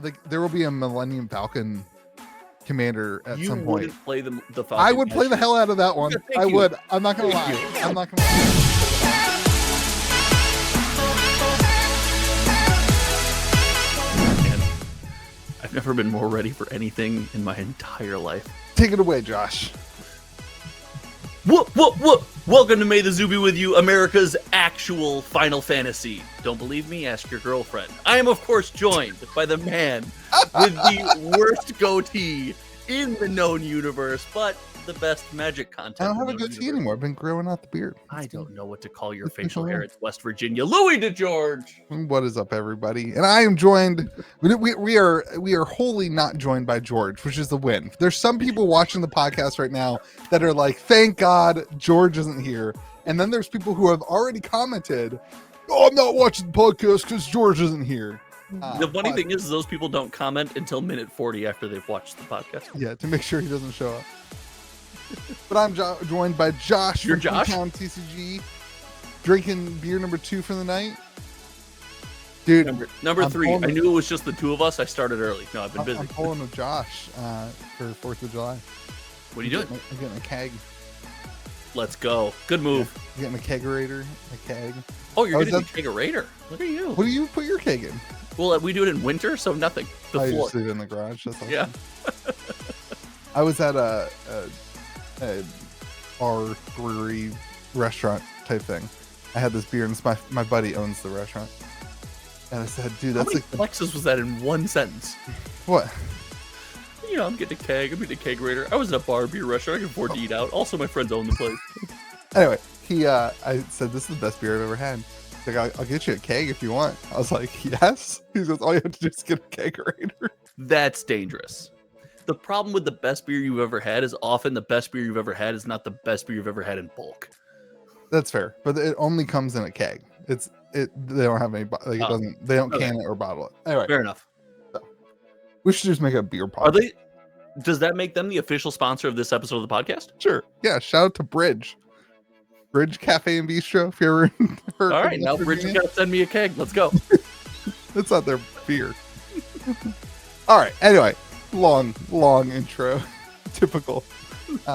think there will be a Millennium Falcon commander at some point. You wouldn't play the Falcon. I would play the hell out of that one. I would. I'm not gonna lie. I'm not gonna lie. I've never been more ready for anything in my entire life. Take it away, Josh. What? Welcome to May the Zoo be with you, America's actual Final Fantasy. Don't believe me? Ask your girlfriend. I am, of course, joined by the man with the worst goatee in the known universe, but the best Magic content. I don't have a goatee anymore. I've been growing out the beard. I don't know what to call your facial hair. It's West Virginia. Louis DeGeorge. What is up, everybody? And I am joined. We are wholly not joined by George, which is the win. There's some people watching the podcast right now that are like, "Thank God George isn't here." And then there's people who have already commented, "Oh, I'm not watching the podcast because George isn't here." The funny thing is, those people don't comment until minute 40 after they've watched the podcast. Yeah, to make sure he doesn't show up. But I'm joined by Josh You're from Josh? Table TCG, drinking beer number 2 for the night. Dude, Number 3. I knew it was just the two of us. I started early. No, I've been busy. I'm pulling with Josh for 4th of July. What are you doing? I'm getting a keg. Let's go. Good move. I'm getting a kegerator, a keg. Oh, you're getting a kegerator. Look at you. What do you put your keg in? Well, we do it in winter, so nothing. The I floor. just leave it in the garage. That's awesome. Yeah. I was at a bar, brewery, restaurant type thing. I had this beer, and it's my buddy owns the restaurant. And I said, dude, that's how many flexes was that in one sentence? What? You know, I'm getting a keg. I'm getting a kegerator. I was in a bar, beer restaurant. I can afford to eat out. Also, my friends own the place. Anyway, I said, this is the best beer I've ever had. He's like, I'll get you a keg if you want. I was like, yes. He goes, all you have to do is get a kegerator. That's dangerous. The problem with the best beer you've ever had is often the best beer you've ever had is not the best beer you've ever had in bulk. That's fair, but it only comes in a keg. They don't have any like it doesn't. They don't can it or bottle it. Anyway, fair enough. So, we should just make a beer pod. Does that make them the official sponsor of this episode of the podcast? Sure. Yeah. Shout out to Bridge Cafe and Bistro. If you ever heard. All right, now Bridge is gonna send me a keg. Let's go. That's not their beer. All right. Anyway. Long intro. Typical.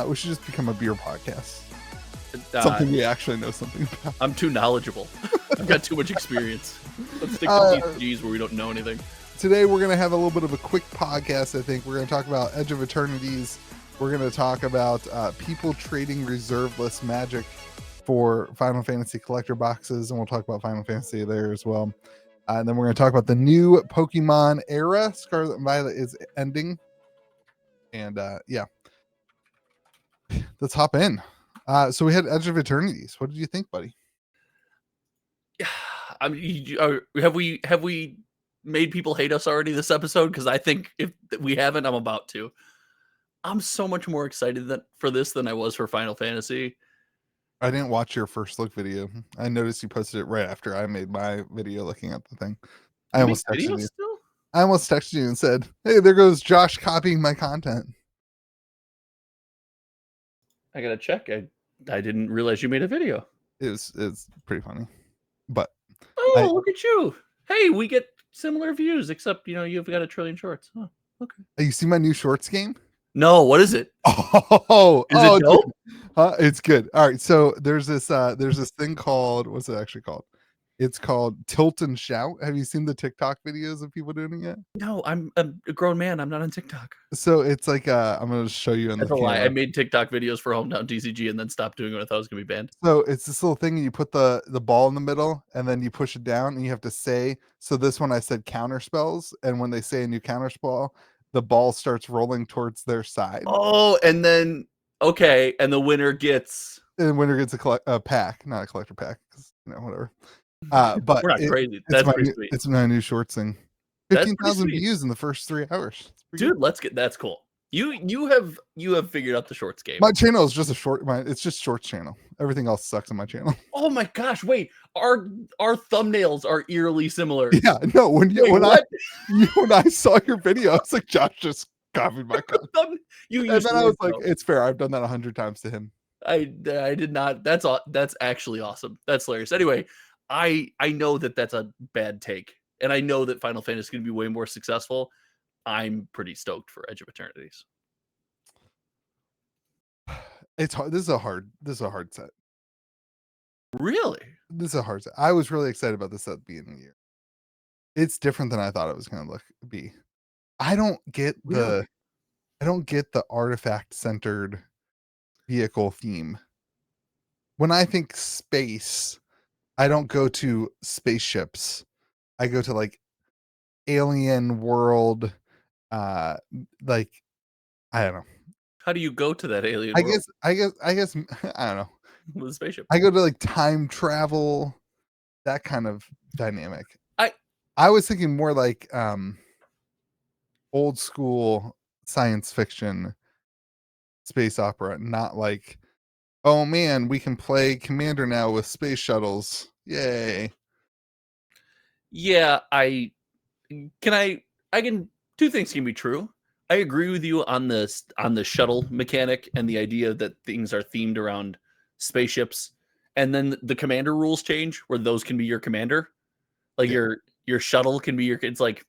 We should just become a beer podcast. Something we actually know something about. I'm too knowledgeable. I've got too much experience. Let's stick to TCGs where we don't know anything. Today we're going to have a little bit of a quick podcast, I think. We're going to talk about Edge of Eternities. We're going to talk about people trading reserve list Magic for Final Fantasy collector boxes, and we'll talk about Final Fantasy there as well. And then we're going to talk about the new Pokemon era. Scarlet and Violet is ending. And yeah. Let's hop in. So we had Edge of Eternities. What did you think, buddy? I mean, have we made people hate us already this episode? Because I think if we haven't, I'm about to. I'm so much more excited for this than I was for Final Fantasy. I didn't watch your first look video. I noticed you posted it right after I made my video looking at the thing. I almost texted you. I almost texted you and said, "Hey, there goes Josh copying my content." I gotta check. I didn't realize you made a video. It's pretty funny, but look at you! Hey, we get similar views, except you've got 1 trillion shorts. Oh, okay. You see my new shorts game? No, what is it? Is it dope? It's good. All right, so there's this thing called, what's it actually called? It's called Tilt and Shout. Have you seen the TikTok videos of people doing it yet? No, I'm a grown man. I'm not on TikTok. So it's like I'm gonna show you in the camera. Lie. I made TikTok videos for Hometown TCG and then stopped doing it when I thought I was gonna be banned. So it's this little thing, and you put the ball in the middle, and then you push it down, and you have to say. So this one I said counter spells, and when they say a new counter spell, the ball starts rolling towards their side. Oh, and then okay, and the winner gets. And the winner gets a pack, not a collector pack, because whatever. But we're not crazy. That's pretty sweet. It's my new shorts thing. 15,000 views in the first 3 hours. Dude, that's cool. You have figured out the shorts game. My channel is just it's just shorts channel. Everything else sucks on my channel. Oh my gosh, wait. Our thumbnails are eerily similar. Yeah, no, when I saw your video, I was like, Josh just copied my content. And then I was like, it's fair. I've done that 100 times to him. I did not. That's actually awesome. That's hilarious. Anyway, I know that's a bad take and I know that Final Fantasy is going to be way more successful, I'm pretty stoked for Edge of Eternities. It's hard. This is a hard set. Really? This is a hard set. I was really excited about this at the beginning of the year. It's different than I thought it was going to be. I don't get the artifact centered vehicle theme. When I think space, I don't go to spaceships. I go to like alien world, like I don't know. How do you go to that alien world? I guess I don't know. With a spaceship. I go to like time travel, that kind of dynamic. I was thinking more like old school science fiction space opera, not like, oh man, we can play Commander now with space shuttles. Yay. Yeah, two things can be true. I agree with you on the shuttle mechanic and the idea that things are themed around spaceships, and then the commander rules change where those can be your commander. Like your shuttle can be your, it's like,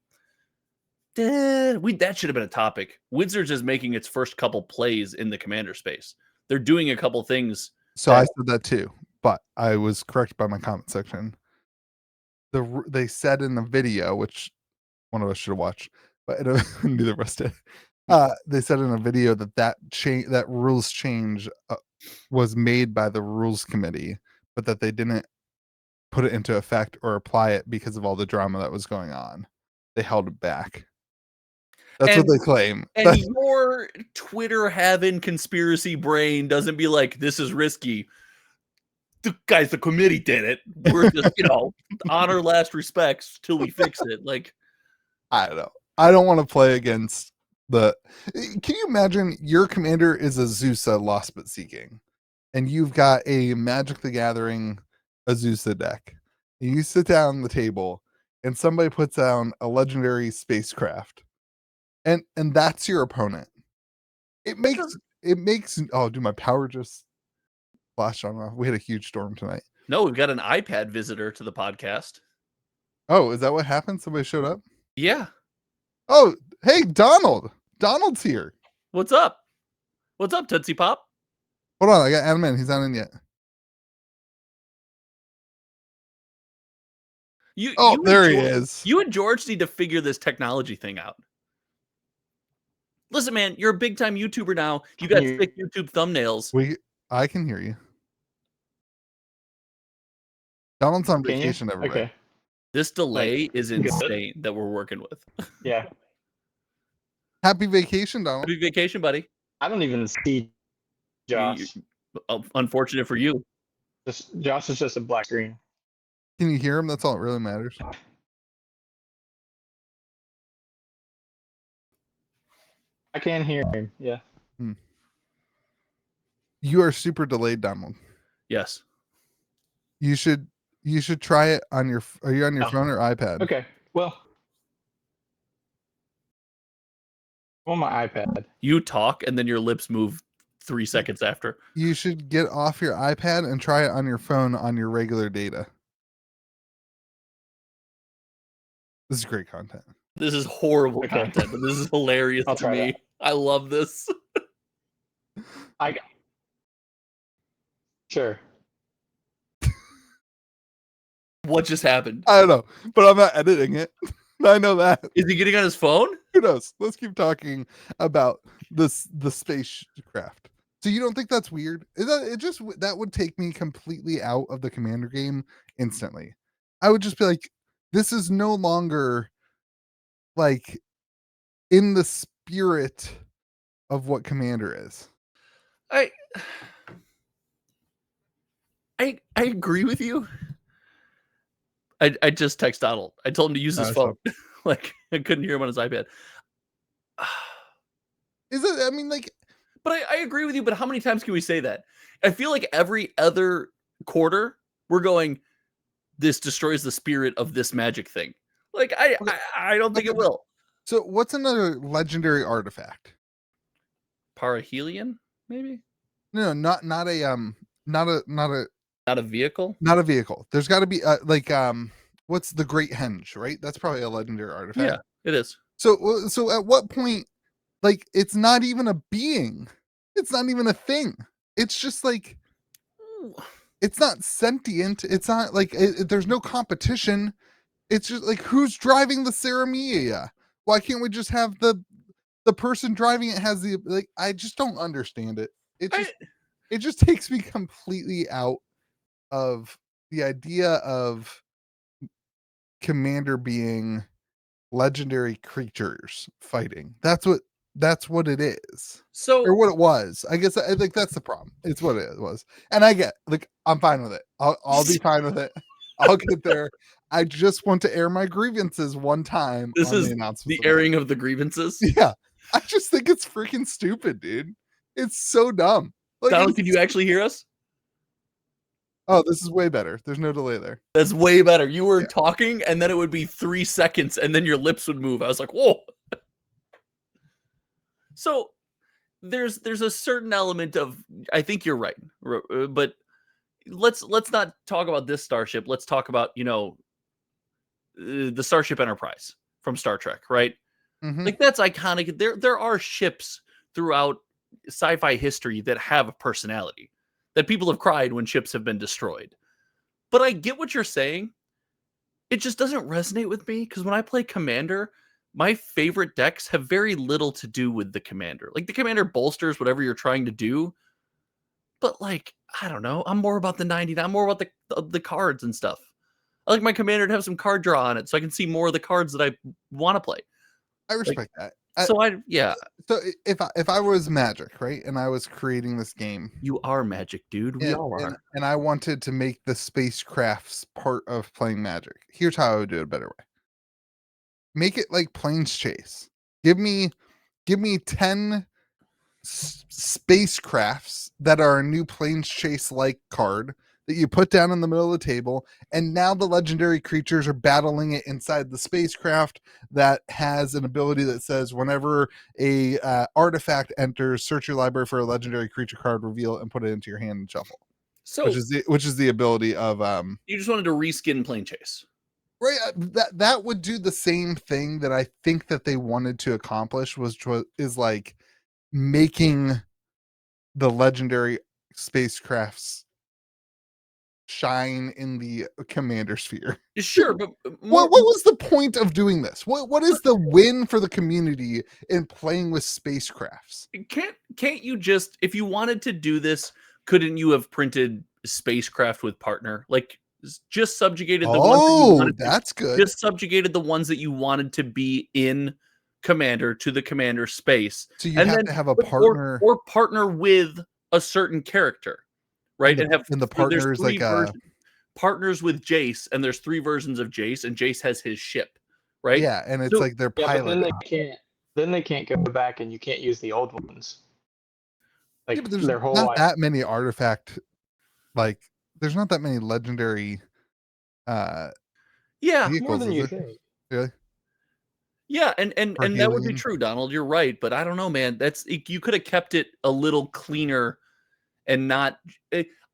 that should have been a topic. Wizards is making its first couple plays in the commander space. They're doing a couple things. So I said that too, but I was corrected by my comment section. They said in the video, which one of us should have watched, but neither of us did. They said in a video that rules change was made by the rules committee, but that they didn't put it into effect or apply it because of all the drama that was going on. They held it back. That's what they claim. And your Twitter having conspiracy brain doesn't be like, this is risky. The committee did it. We're just, honor last respects till we fix it. Like, I don't know. I don't want to play against can you imagine your commander is a Azusa Lost But Seeking, and you've got a Magic the Gathering Azusa deck, and you sit down at the table and somebody puts down a legendary spacecraft, and that's your opponent. It makes oh, dude, my power just flashed on off. We had a huge storm tonight. No, we've got an iPad visitor to the podcast. Oh, is that what happened? Somebody showed up? Yeah. Oh, hey, Donald. Donald's here. What's up? What's up, Tootsie Pop? Hold on, I got Adam in. He's not in yet. There he is. You and George need to figure this technology thing out. Listen, man, you're a big time YouTuber now. You got sick YouTube thumbnails. I can hear you. Donald's on vacation, everybody. Okay. This delay is insane that we're working with. Yeah. Happy vacation, Donald. Happy vacation, buddy. I don't even see Josh. Unfortunate for you. Josh is just a black screen. Can you hear him? That's all that really matters. I can hear him. Yeah. You are super delayed, Donald. Yes. You should try it on your. Are you on your phone or iPad? Okay. Well, on my iPad. You talk and then your lips move 3 seconds after. You should get off your iPad and try it on your phone on your regular data. This is great content. This is horrible content, but this is hilarious to me. That. I love this. Sure. What just happened? I don't know, but I'm not editing it. I know that. Is he getting on his phone? Who knows? Let's keep talking about the spacecraft. So you don't think that's weird? That would take me completely out of the Commander game instantly. I would just be like, this is no longer like in the spirit of what Commander is. I agree with you. I just text Donald. I told him to use his phone. Like, I couldn't hear him on his iPad. Is it? I mean, like, but I agree with you. But how many times can we say that? I feel like every other quarter we're going, this destroys the spirit of this Magic thing. Like, I don't think it will. So what's another legendary artifact? Parahelion, maybe? No, not a Not a vehicle? Not a vehicle. There's got to be what's the Great Henge, right? That's probably a legendary artifact. Yeah, it is. So at what point, like, it's not even a being, it's not even a thing. It's just like, it's not sentient. It's not like there's no competition. It's just like, who's driving the Ceremeia? Why can't we just have the person driving it has the, like, I just don't understand it. It just takes me completely out of the idea of Commander being legendary creatures fighting. That's what it is. So Or what it was. I guess I think that's the problem. It's what it was. And I get, like, I'm fine with it. I'll be fine with it. I'll get there. I just want to air my grievances one time this on is the announcement. the airing of the grievances. Yeah. I just think it's freaking stupid, dude. It's so dumb. Like, Donald, can you actually hear us? oh, this is way better. There's no delay there. That's way better. You were talking, and then it would be 3 seconds, and then your lips would move. I was like, whoa. So there's a certain element of, I think you're right, but let's not talk about this starship. Let's talk about, the Starship Enterprise from Star Trek, right? Mhm. Like, that's iconic. There are ships throughout sci-fi history that have a personality, that people have cried when ships have been destroyed. But I get what you're saying. It just doesn't resonate with me, because when I play Commander, my favorite decks have very little to do with the Commander. Like, the Commander bolsters whatever you're trying to do, but, like, I don't know. I'm more about the 99. I'm more about the cards and stuff. I like my Commander to have some card draw on it, so I can see more of the cards that I want to play. I respect that. So So if I was Magic, right, and I was creating this game, you are Magic, dude. We all are. and I wanted to make the spacecrafts part of playing Magic. Here's how I would do it a better way. Make it like Planes Chase. Give me 10 spacecrafts that are a new Planes Chase like card that you put down in the middle of the table, and now the legendary creatures are battling it inside the spacecraft that has an ability that says, whenever a artifact enters, search your library for a legendary creature card, reveal it, and put it into your hand and shuffle. So which is the ability of you just wanted to reskin Plane Chase. right, that would do the same thing that I think that they wanted to accomplish, is like making the legendary spacecrafts shine in the Commander sphere. Sure, but What was the point of doing this? What is the win for the community in playing with spacecrafts? Can't you just, if you wanted to do this, couldn't you have printed spacecraft with partner? Like, just subjugated the ones that you wanted. That's good. Just subjugated the ones that you wanted to be in Commander to the Commander space. So you have to have a partner, or partner with a certain character, right? And the partner is like partners with Jace, and there's 3 versions of Jace, and Jace has his ship, right? Yeah, and it's like their pilot. Then they can't go back, and you can't use the old ones. Like, but there's their whole not life. that many artifact, like, there's not that many legendary vehicles, More than you think. Really? Yeah, and that would be true, Donald. You're right, but I don't know, man. You could have kept it a little cleaner and not.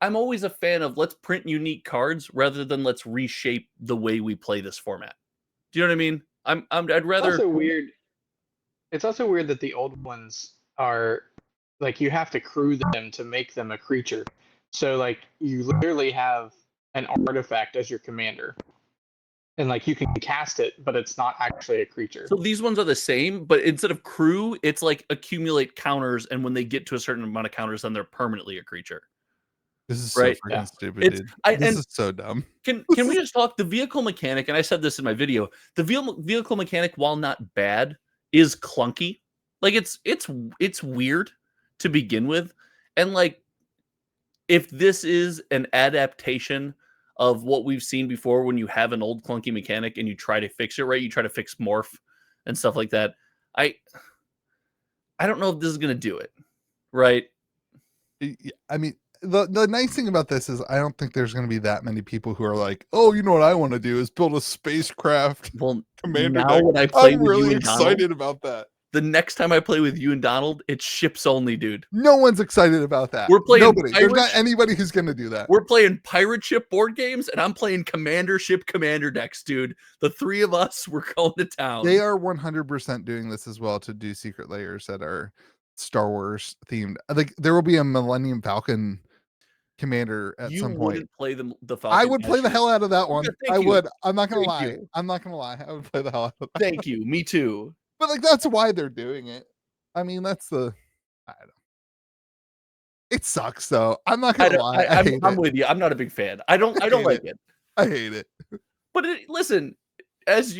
I'm always a fan of, let's print unique cards rather than let's reshape the way we play this format. Do you know what I mean? I'd rather. It's also weird. It's also weird that the old ones are like, you have to crew them to make them a creature. So, like, you literally have an artifact as your commander, and like, you can cast it, but it's not actually a creature. So these ones are the same, but instead of crew, it's like accumulate counters, and when they get to a certain amount of counters, then they're permanently a creature. This is so freaking stupid, dude. This is so dumb. Can we just talk the vehicle mechanic? And I said this in my video. The vehicle mechanic, while not bad, is clunky. Like, it's weird to begin with, and like, if this is an adaptation of what we've seen before, when you have an old clunky mechanic and you try to fix it right, you try to fix morph and stuff like that. I don't know if this is going to do it, right? I mean, the nice thing about this is I don't think there's going to be that many people who are like, oh, you know what I want to do is build a spacecraft. Well, Commander now deck. when I play I'm with really you and excited Donald, about that. the next time I play with you and Donald, it's ships only, dude. No one's excited about that. We're playing Nobody. There's pirate not anybody who's going to do that. We're playing pirate ship board games, and I'm playing commander ship commander decks, dude. The three of us, we're going to town. They are 100% doing this as well to do secret layers that are Star Wars themed. Like there will be a Millennium Falcon commander at some point. You wouldn't play the Falcon. I would play the hell out of that one. Yeah, I would. I'm not gonna Thank lie. you. I'm not gonna lie. I would play the hell out of that. Thank you. Me too. But like that's why they're doing it. I mean, that's the. I don't know. It sucks though. I'm not gonna lie. I'm with you. I'm not a big fan. I don't like it. I hate it. But listen, as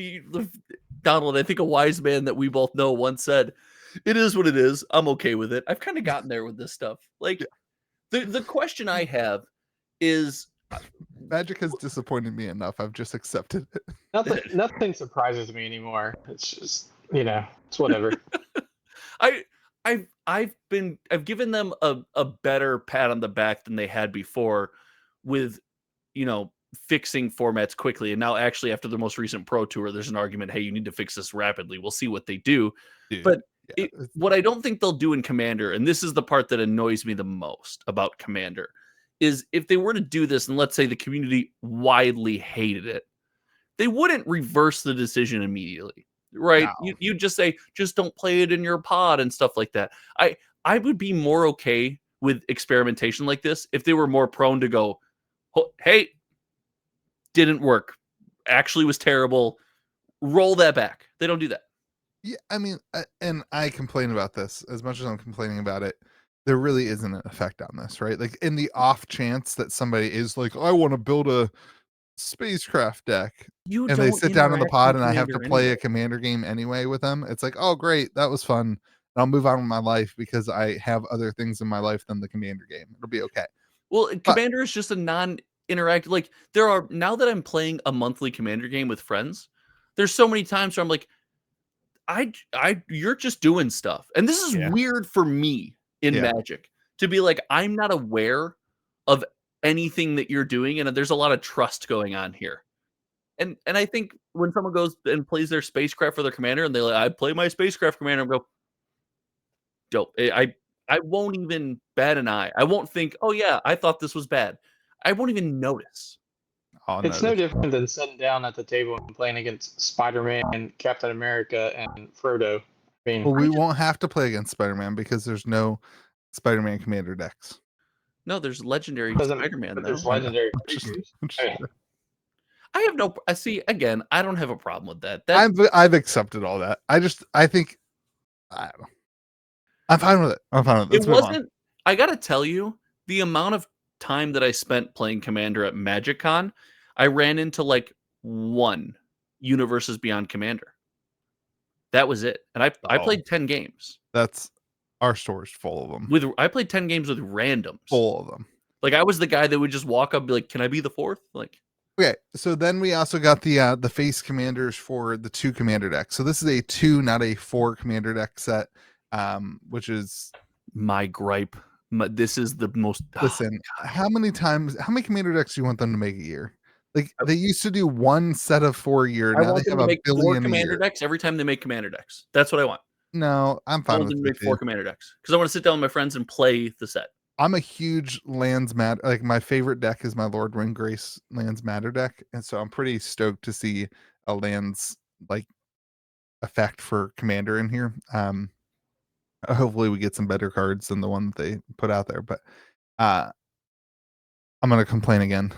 Donald, I think a wise man that we both know once said, "It is what it is. I'm okay with it." I've kind of gotten there with this stuff. Like the question I have is, Magic has disappointed me enough. I've just accepted it. Nothing surprises me anymore. It's just it's whatever. I've given them a better pat on the back than they had before with fixing formats quickly. And now actually after the most recent Pro Tour, there's an argument, hey, you need to fix this rapidly. We'll see what they do. Dude, but what I don't think they'll do in Commander, and this is the part that annoys me the most about Commander, is if they were to do this and let's say the community widely hated it, they wouldn't reverse the decision immediately. Right. No. You just say, just don't play it in your pod and stuff like that. I would be more okay with experimentation like this if they were more prone to go, oh, hey, didn't work. Actually was terrible. Roll that back. They don't do that. Yeah, I mean, and I complain about this as much as I'm complaining about it. There really isn't an effect on this, right? Like in the off chance that somebody is like, I want to build a spacecraft deck, and they sit down in the pod and I have to play a commander game anyway with them. It's like, oh great, that was fun, and I'll move on with my life because I have other things in my life than the commander game. It'll be okay. Well, commander is just a non-interactive, like there are, now that I'm playing a monthly commander game with friends, there's so many times where I'm like, you're just doing stuff, and this is weird for me in Magic to be like, I'm not aware of anything that you're doing, and there's a lot of trust going on here. And I think when someone goes and plays their spacecraft for their commander and they like, I play my spacecraft commander, and go, dope. I won't even bat an eye. I won't think, oh yeah, I thought this was bad. I won't even notice. It's no different than sitting down at the table and playing against Spider-Man, Captain America, and Frodo. I mean, well, we won't have to play against Spider-Man because there's no Spider-Man commander decks. No, there's legendary Spider-Man. There's legendary creatures. I have no. See, again, I don't have a problem with that. I've accepted all that. I think I don't know. I'm fine with it. Let's it wasn't. I gotta tell you, the amount of time that I spent playing Commander at MagicCon, I ran into like one Universes Beyond Commander. That was it, and I played 10 games. That's our store's full of them. I played 10 games with randoms. Full of them. Like I was the guy that would just walk up and be like, "Can I be the fourth?" Like, okay. So then we also got the face commanders for the 2 commander decks. So this is a 2, not a 4 commander deck set, which is my gripe. This is the most. Listen, how many commander decks do you want them to make a year? Like they used to do one set of 4 a year. Now they have a billion commander decks every time they make commander decks. That's what I want. No, I'm fine with them to make 4 commander decks because I want to sit down with my friends and play the set. I'm a huge lands matter. Like my favorite deck is my Lord Windgrace lands matter deck, and so I'm pretty stoked to see a lands like effect for commander in here. Hopefully we get some better cards than the one that they put out there, but I'm gonna complain again.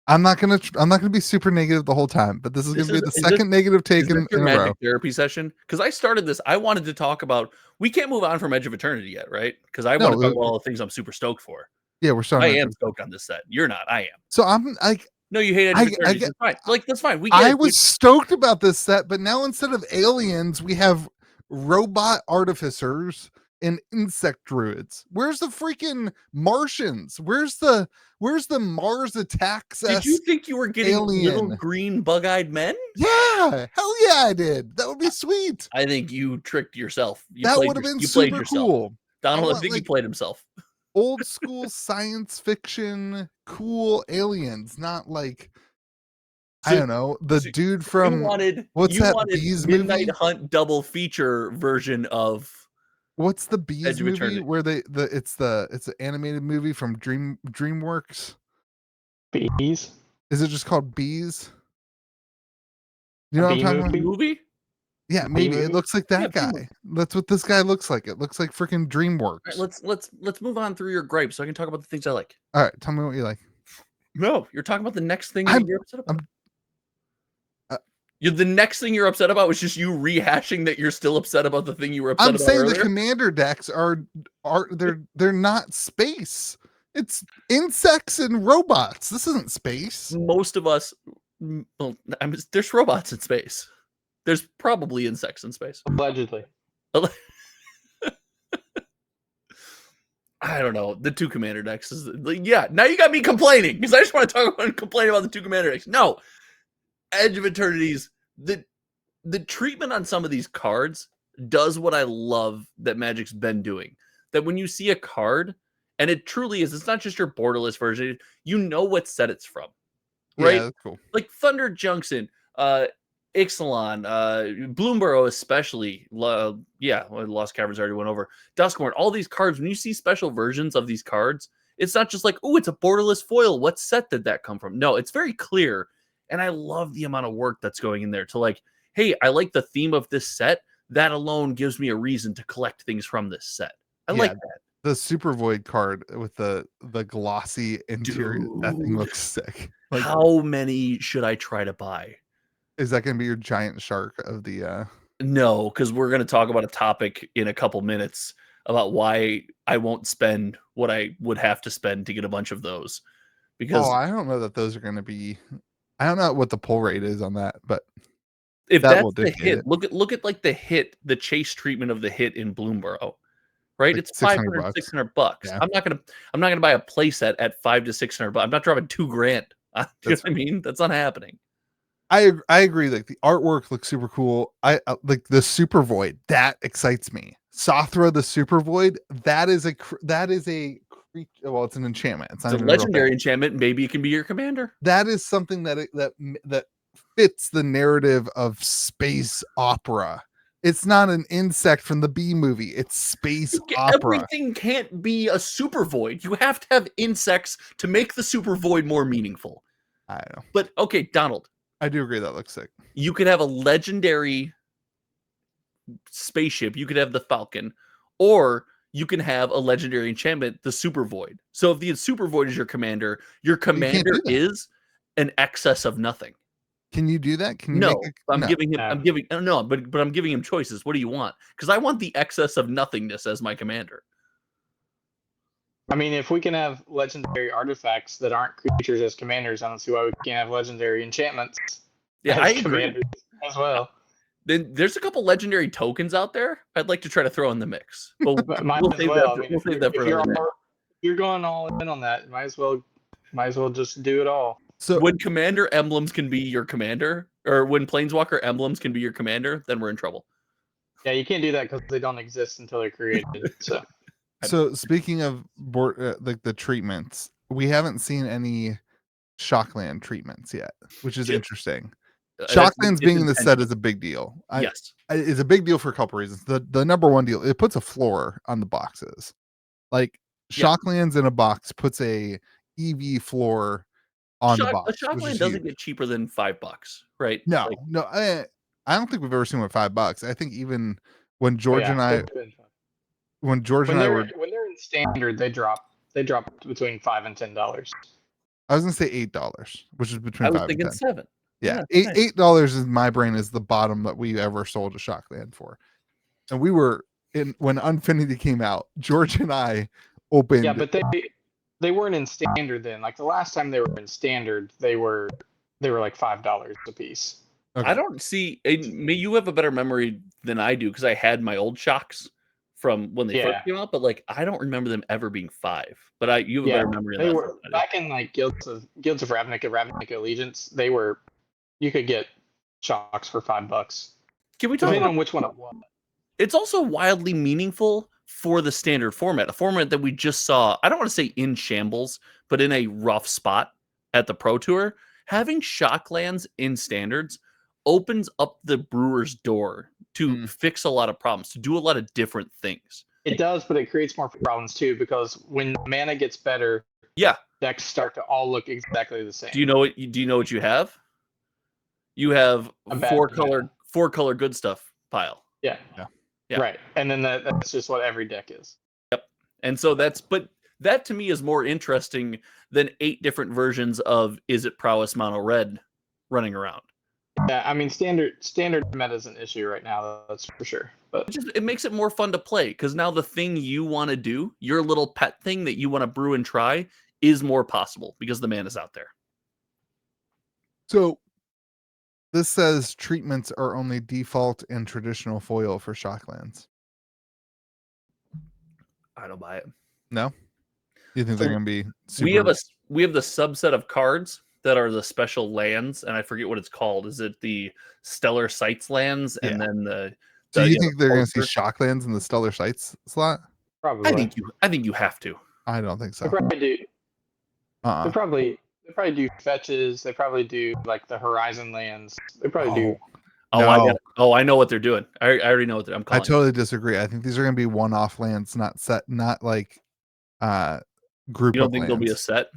I'm not gonna be super negative the whole time, but this is gonna be the second negative take in a row. Therapy session, because I started this. I wanted to talk about. We can't move on from Edge of Eternity yet, right? Because I want to talk about all the things I'm super stoked for. Yeah, we're starting. I am stoked on this set. You're not. I am. So I'm like. No, you hate Edge of Eternity. That's fine. Like that's fine. I was stoked about this set, but now instead of aliens, we have robot artificers and insect druids. Where's the freaking Martians? Where's the Mars attacks? Did you think you were getting little green bug-eyed men? Yeah, hell yeah, I did. That would be sweet. I think you tricked yourself. That would have been super cool. Donald, I think he played himself. Old school science fiction, cool aliens, not like I don't know, the dude from what's you that wanted Bees Midnight movie? Hunt double feature version of What's the Bees Edge of movie Eternity. where it's an animated movie from DreamWorks? Bees. Is it just called Bees? You A know what I'm bee talking about? movie? Yeah, Bee maybe it movie? looks like Yeah, that Bee guy. movie. That's what this guy looks like. It looks like freaking All right, DreamWorks. let's move on through your gripes so I can talk about the things I like. All right, tell me what you like. No, you're talking about the next thing that I'm, you're upset about. I'm The next thing you're upset about was just you rehashing that you're still upset about the thing you were upset I'm about saying earlier. the commander decks are they're not space. It's insects and robots. This isn't space. Most of us, well, there's robots in space. There's probably insects in space. Allegedly. I don't know. The two commander decks is yeah. Now you got me complaining because I just want to talk about and complain about the two commander decks. No, Edge of Eternities. The treatment on some of these cards does what I love that Magic's been doing. That when you see a card, and it truly is, it's not just your borderless version. You know what set it's from, right? Yeah, that's cool. Like Thunder Junction, Ixalan, Bloomburrow especially. Lost Caverns already went over. Duskmorn, all these cards, when you see special versions of these cards, it's not just like, oh, it's a borderless foil. What set did that come from? No, it's very clear. And I love the amount of work that's going in there to like, hey, I like the theme of this set. That alone gives me a reason to collect things from this set. I like that. The Super Void card with the glossy interior. That thing Dude. looks sick. Like, how many should I try to buy? is that going to be your giant shark of the? No, because we're going to talk about a topic in a couple minutes about why I won't spend what I would have to spend to get a bunch of those. Because I don't know that those are going to be. I don't know what the pull rate is on that, but if that will that's the dictate hit, it. look at like the chase treatment of the hit in Bloomburrow, right? Like It's 600 $500, bucks. $600. Yeah. I'm not gonna buy a playset at $500 to $600. I'm not dropping $2,000. You know what I mean? That's not happening. I agree. Like the artwork looks super cool. I like the Super Void. That excites me. Sothra the Super Void. That is a creature. Well, it's an enchantment. It's It's not a even a real legendary thing. enchantment. Maybe it can be your commander. That is something that fits the narrative of space opera. It's not an insect from the Bee movie. It's space opera. Everything can't be a super void. You have to have insects to make the super void more meaningful. I don't know. But okay, Donald, I do agree that looks sick. you could have a legendary spaceship. You could have the Falcon, or you can have a legendary enchantment, the Super Void. So if the Super Void is your commander do that. is an excess of nothing. Can you do that? Can you No, make I'm no. giving him no, but I'm giving him choices. What do you want? Because I want the excess of nothingness as my commander. I mean, if we can have legendary artifacts that aren't creatures as commanders, I don't see why we can't have legendary enchantments Yeah, as I agree. commanders as well. Then there's a couple legendary tokens out there I'd like to try to throw in the mix. But Might we'll as save well. that I mean, we'll save that for another day. if you're going all in on that, might as well just do it all. So When commander emblems can be your commander, or when planeswalker emblems can be your commander, then we're in trouble. Yeah, you can't do that because they don't exist until they're created. So speaking of like the treatments, we haven't seen any Shockland treatments yet, which is Yep. interesting. That's- Shocklands it's being in the set intentional. is a big deal. Yes. It's a big deal for a couple reasons. The number one deal, it puts a floor on the boxes. Like Yeah. Shocklands in a box puts a EV floor on the box. A which Shockland is doesn't huge. get cheaper than $5, right? No, Like, no. I don't think we've ever seen one $5. I think even when George and I when were, they're in standard, they drop between $5 and $10. I was gonna say $8, which is between I was 5 and thinking 10. $7. Yeah, nice. $8 in my brain is the bottom that we ever sold a Shockland for. And we were when Unfinity came out, George and I opened. Yeah, but they weren't in standard then. Like the last time they were in standard, they were like $5 a piece. I don't see. You have a better memory than I do because I had my old shocks from when they first came out, but like I don't remember them ever being $5. But you have a better memory. They were back in like Guilds of Ravnica Allegiance. You could get shocks for $5. Can we talk depending about on which one it was? It's also wildly meaningful for the standard format, a format that we just saw. I don't want to say in shambles, but in a rough spot at the Pro Tour. having shocklands in standards opens up the brewer's door to fix a lot of problems, to do a lot of different things. It does, but it creates more problems too, because when mana gets better, Yeah, decks start to all look exactly the same. do you know what you have? You have four color good stuff pile. Yeah. Right. And then that's just what every deck is. Yep. And so that to me is more interesting than 8 different versions of Is It Prowess Mono Red running around. Yeah, I mean standard meta is an issue right now, that's for sure. But it makes it more fun to play, because now the thing you want to do, your little pet thing that you want to brew and try, is more possible because the mana's out there. So this says treatments are only default and traditional foil for shocklands. I don't buy it. No? You think they're going to be super... We have the subset of cards that are the special lands, and I forget what it's called. Is it the Stellar Sights lands? Yeah. And then do you think they're going to see shocklands in the Stellar Sights slot? Probably. I think you have to. I don't think so. They probably do. They probably do fetches. They probably do like the Horizon lands. They probably do. I know what they're doing. I already know what I'm calling. I totally disagree. I think these are going to be one-off lands, not like group. You don't think there'll be a set?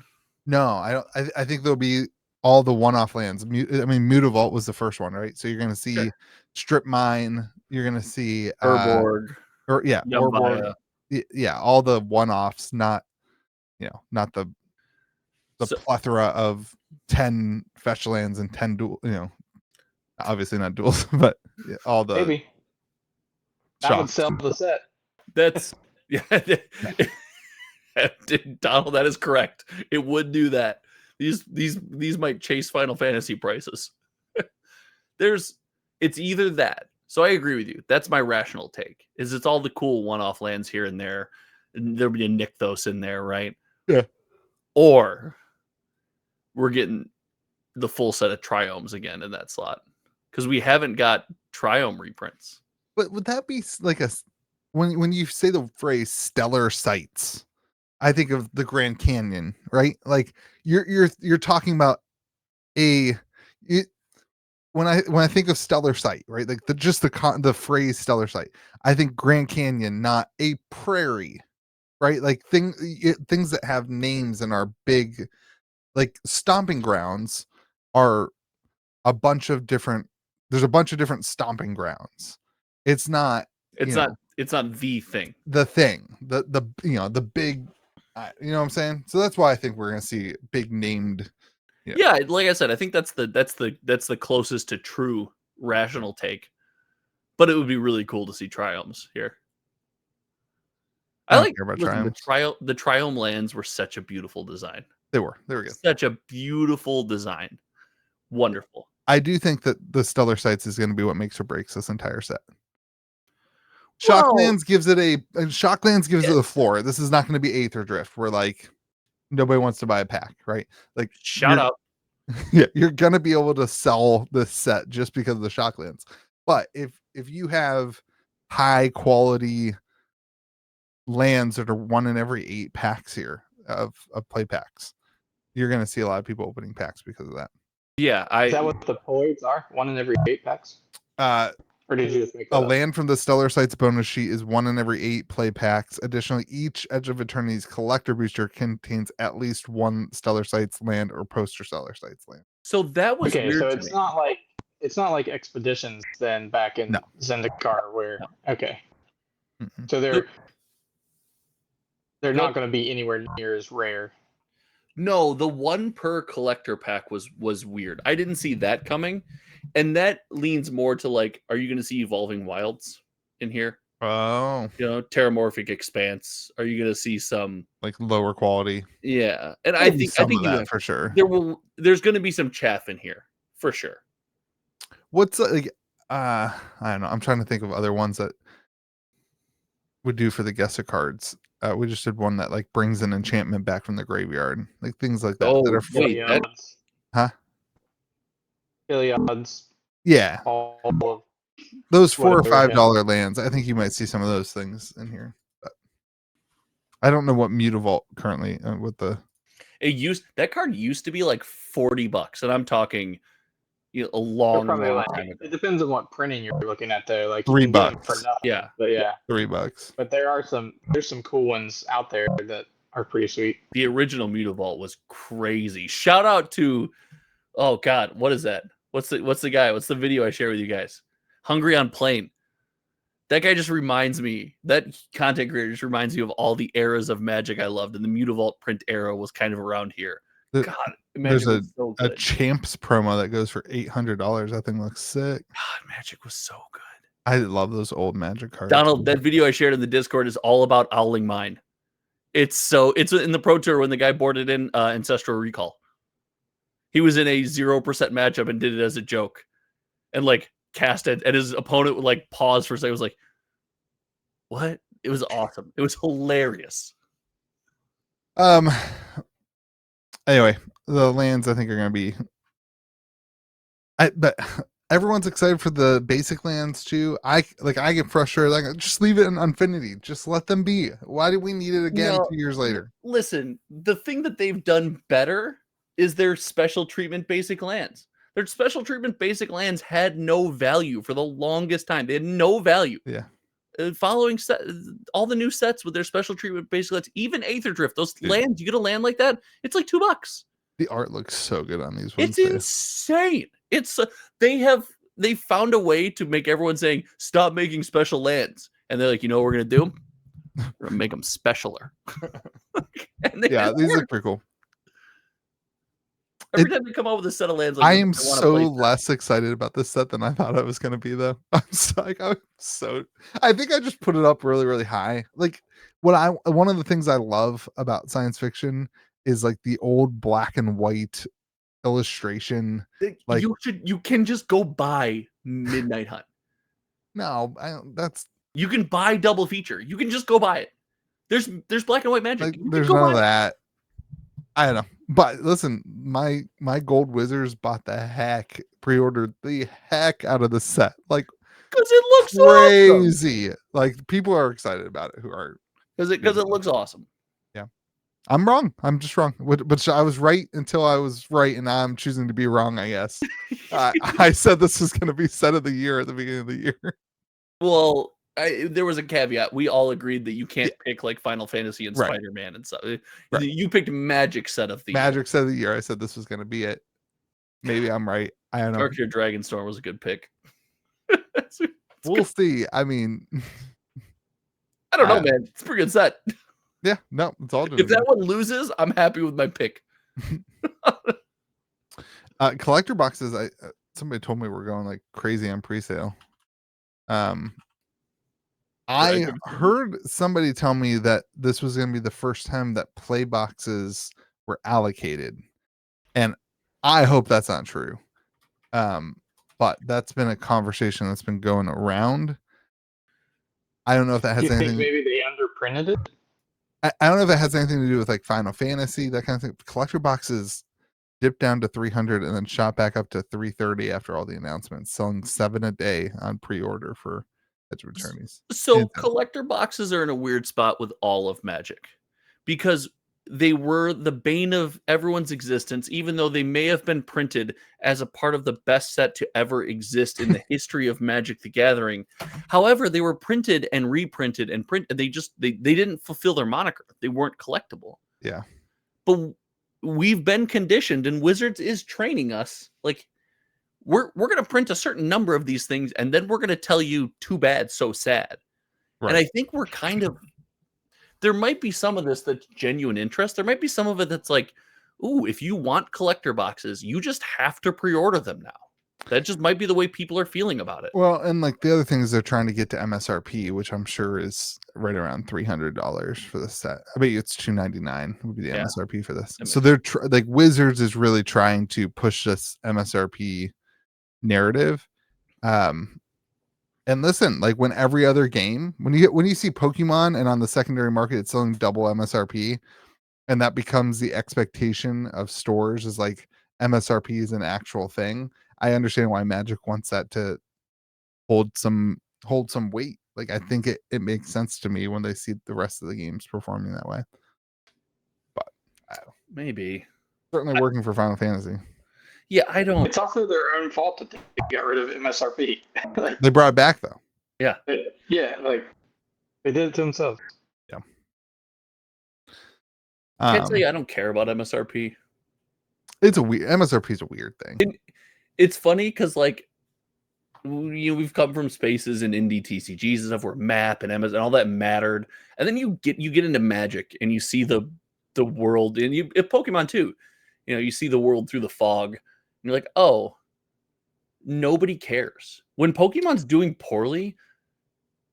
No, I don't. I think there'll be all the one-off lands. I mean, Mutavault was the first one, right? So you're going to see Strip Mine. You're going to see Urborg. Urborg. Yeah, all the one-offs, not the plethora of 10 fetch lands and 10 dual. Obviously not duels, but all the. Maybe. That would sell the set. That's Donald, that is correct. It would do that. These might chase Final Fantasy prices. It's either that. So I agree with you. That's my rational take. It's all the cool one-off lands here and there. And there'll be a Nykthos in there, right? Yeah. Or we're getting the full set of Triomes again in that slot, because we haven't got Triome reprints. But would that be like when you say the phrase Stellar Sights, I think of the Grand Canyon, right? Like you're talking about when I think of Stellar Sight, right? Like the phrase Stellar Sight, I think Grand Canyon, not a prairie, right? Like things that have names and are big, like stomping grounds are a bunch of different. There's a bunch of different stomping grounds. It's not the thing. The thing. The big. You know what I'm saying? So that's why I think we're gonna see big named. Yeah, like I said, I think that's the closest to true rational take. But it would be really cool to see Triomes here. I like the Triome lands were such a beautiful design. They were good. Such a beautiful desigin. Wonderful. I do think that the Stellar Sights is going to be what makes or breaks this entire set. Shocklands gives it it a floor. This is not going to be Aether Drift, where like nobody wants to buy a pack, right? Like shout out. Yeah, you're going to be able to sell this set just because of the Shocklands. But if you have high quality lands that are 1 in every 8 packs here of play packs, you're going to see a lot of people opening packs because of that. Yeah, is that what the Polaroids are? 1 in every 8 packs? Or did you just make that up? Land from the Stellar Sights bonus sheet is 1 in every 8 play packs. Additionally, each Edge of Eternities collector booster contains at least 1 Stellar Sights land or poster Stellar Sights land. So that was okay. Weird So it's not like Expeditions then back in Zendikar where okay. Mm-hmm. So they're not going to be anywhere near as rare. No, the 1 per collector pack was weird. I didn't see that coming. And that leans more to like, are you going to see Evolving Wilds in here? Oh. Terramorphic Expanse. Are you going to see some like lower quality? Yeah. And I think that for sure. There's going to be some chaff in here for sure. What's like I don't know. I'm trying to think of other ones that would do for the Gessa cards. We just did one that like brings an enchantment back from the graveyard, like things like that. Oh, that are huh? Iliads. Yeah. All of those $4 or $5 lands. I think you might see some of those things in here. But I don't know what Mutavault currently with the. That card used to be like $40, and I'm talking a long time ago. It depends on what printing you're looking at, though. Like you $3 can get them for nothing. Yeah. But yeah, $3. but there's some cool ones out there that are pretty sweet. The original Mutavault was crazy. Shout out to, oh god, what is that? What's the guy? What's the video I share with you guys? Hungry on Plane. That guy just reminds me, that content creator just reminds me of all the eras of Magic I loved, and the Mutavault print era was kind of around here. God, Magic was so good. A Champs promo that goes for $800. That thing looks sick. God, Magic was so good. I love those old Magic cards. Donald, that video I shared in the Discord is all about Owling Mine. It's in the Pro Tour when the guy boarded in Ancestral Recall. He was in a 0% matchup and did it as a joke, and like cast it, and his opponent would like pause for a second. It was like, what? It was awesome. It was hilarious. Anyway, the lands I think are going to be. But everyone's excited for the basic lands too. I get frustrated. Like, just leave it in Infinity. Just let them be. Why do we need it again 2 years later? Listen, the thing that they've done better is their special treatment basic lands. Their special treatment basic lands had no value for the longest time. They had no value. Yeah. Following all the new sets with their special treatment basic lands, even Aether Drift, those lands, you get a land like that, it's like $2. The art looks so good on these ones. It's insane. It's they found a way to make everyone saying, stop making special lands. And they're like, you know what we're going to do? We're going to make them specialer. These look pretty cool. Every time they come out with a set of lands, I am so less excited about this set than I thought I was going to be, though. I think I just put it up really, really high. Like, one of the things I love about science fiction is like the old black and white illustration. Like, you can just go buy Midnight Hunt. No, you can buy double feature. You can just go buy it. There's black and white Magic. Like, there's none of that. I don't know. But listen, my gold wizards pre-ordered the heck out of the set. Like, because it looks crazy. Awesome. Like, people are excited about it who are because it looks awesome. Yeah. I'm wrong. I'm just wrong. But I was right until I was right, and now I'm choosing to be wrong, I guess. I said this was going to be set of the year at the beginning of the year. Well, there was a caveat. We all agreed that you can't pick like Final Fantasy and Spider-Man and stuff. Right. You picked Magic set of the year. Set of the year. I said this was going to be it. Maybe I'm right. I don't know. Dark-Haired Dragonstorm was a good pick. We'll see. I mean, I don't know, man. It's a pretty good set. Yeah, no, it's all good. If that one loses, I'm happy with my pick. Collector boxes. Somebody told me we're going like crazy on pre-sale. I heard somebody tell me that this was going to be the first time that play boxes were allocated, and I hope that's not true. But that's been a conversation that's been going around. I don't know if that has anything. Maybe they underprinted it. I don't know if it has anything to do with like Final Fantasy, that kind of thing. Collector boxes dipped down to 300 and then shot back up to 330 after all the announcements, selling 7 a day on pre-order for Edge of Eternities. So collector boxes are in a weird spot with all of Magic because they were the bane of everyone's existence, even though they may have been printed as a part of the best set to ever exist in the history of Magic the Gathering. However, they were printed and reprinted and printed. They didn't fulfill their moniker. They weren't collectible. Yeah. But we've been conditioned, and Wizards is training us. Like, we're going to print a certain number of these things, and then we're going to tell you, too bad, so sad. Right. And I think we're kind of... There might be some of this that's genuine interest. There might be some of it that's like, ooh, if you want collector boxes, you just have to pre-order them now. That just might be the way people are feeling about it. Well, and like the other thing is they're trying to get to MSRP, which I'm sure is right around $300 for the set. I bet you it's $299 would be the MSRP for this. So they're like Wizards is really trying to push this MSRP narrative. And listen, like when every other game, when you see Pokemon and on the secondary market it's selling double MSRP, and that becomes the expectation of stores is like MSRP is an actual thing. I understand why Magic wants that to hold some weight. Like I think it makes sense to me when they see the rest of the games performing that way. But Maybe. Certainly working for Final Fantasy. Yeah, I don't. It's also their own fault that they got rid of MSRP. Like, They brought it back though. Yeah. yeah, like they did it to themselves. Yeah. I can't tell you I don't care about MSRP. It's a weird MSRP is a weird thing. It's funny because like we've come from spaces and indie TCGs and stuff where map and MS and all that mattered, and then you get into Magic and you see the world, and you Pokemon too. You see the world through the fog, and you're like, oh, nobody cares when Pokemon's doing poorly.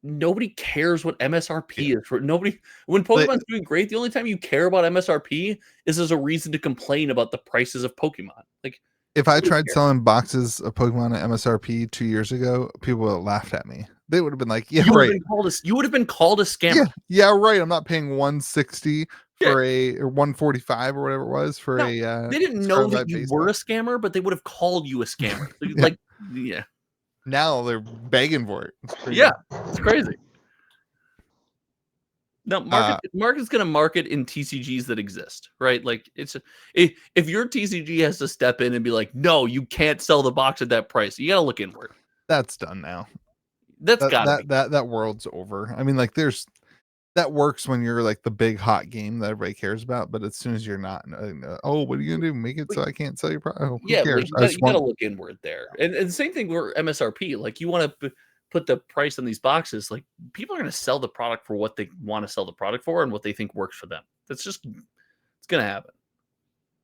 Nobody cares what MSRP is for. Nobody. When Pokemon's doing great, the only time you care about MSRP is as a reason to complain about the prices of Pokemon. Like, if I tried selling boxes of Pokemon at MSRP 2 years ago, people would have laughed at me. They would have been like, "Yeah, right." You would have been called a scammer. Yeah, right. I'm not paying 160 for or 145 or whatever it was for No, a. They didn't know that you were a scammer, but they would have called you a scammer. Like, yeah. Now they're begging for it. It's crazy. No, market's going to market in TCGs that exist, right? Like, if your TCG has to step in and be like, no, you can't sell the box at that price, you got to look inward. That's done now. That world's over. I mean, like, that works when you're like the big hot game that everybody cares about, but as soon as you're not, oh, what are you gonna do? Make it so I can't sell your product? Oh, who cares? Like, you gotta look inward there. And the same thing with MSRP. Like, you want to put the price on these boxes. Like, people are gonna sell the product for what they want to sell the product for and what they think works for them. It's gonna happen.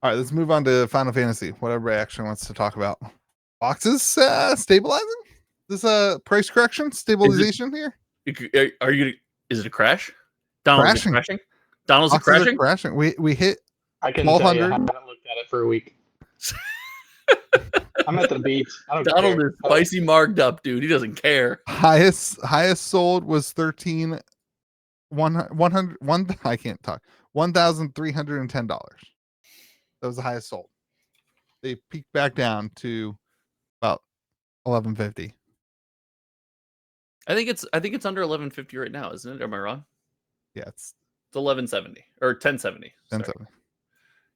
All right, let's move on to Final Fantasy. What everybody actually wants to talk about. Boxes stabilizing. This price correction stabilization here. Are you? Is it a crash? Donald's crashing. Donald's crashing. We hit. I can tell you, I haven't looked at it for a week. I'm at the beach. Donald is spicy marked up, dude. He doesn't care. Highest sold was 100. I can't talk. $1,310. That was the highest sold. They peaked back down to about $1,150. I think it's under 1150 right now, isn't it? Am I wrong? Yeah, it's 1170 or 1070. 1070.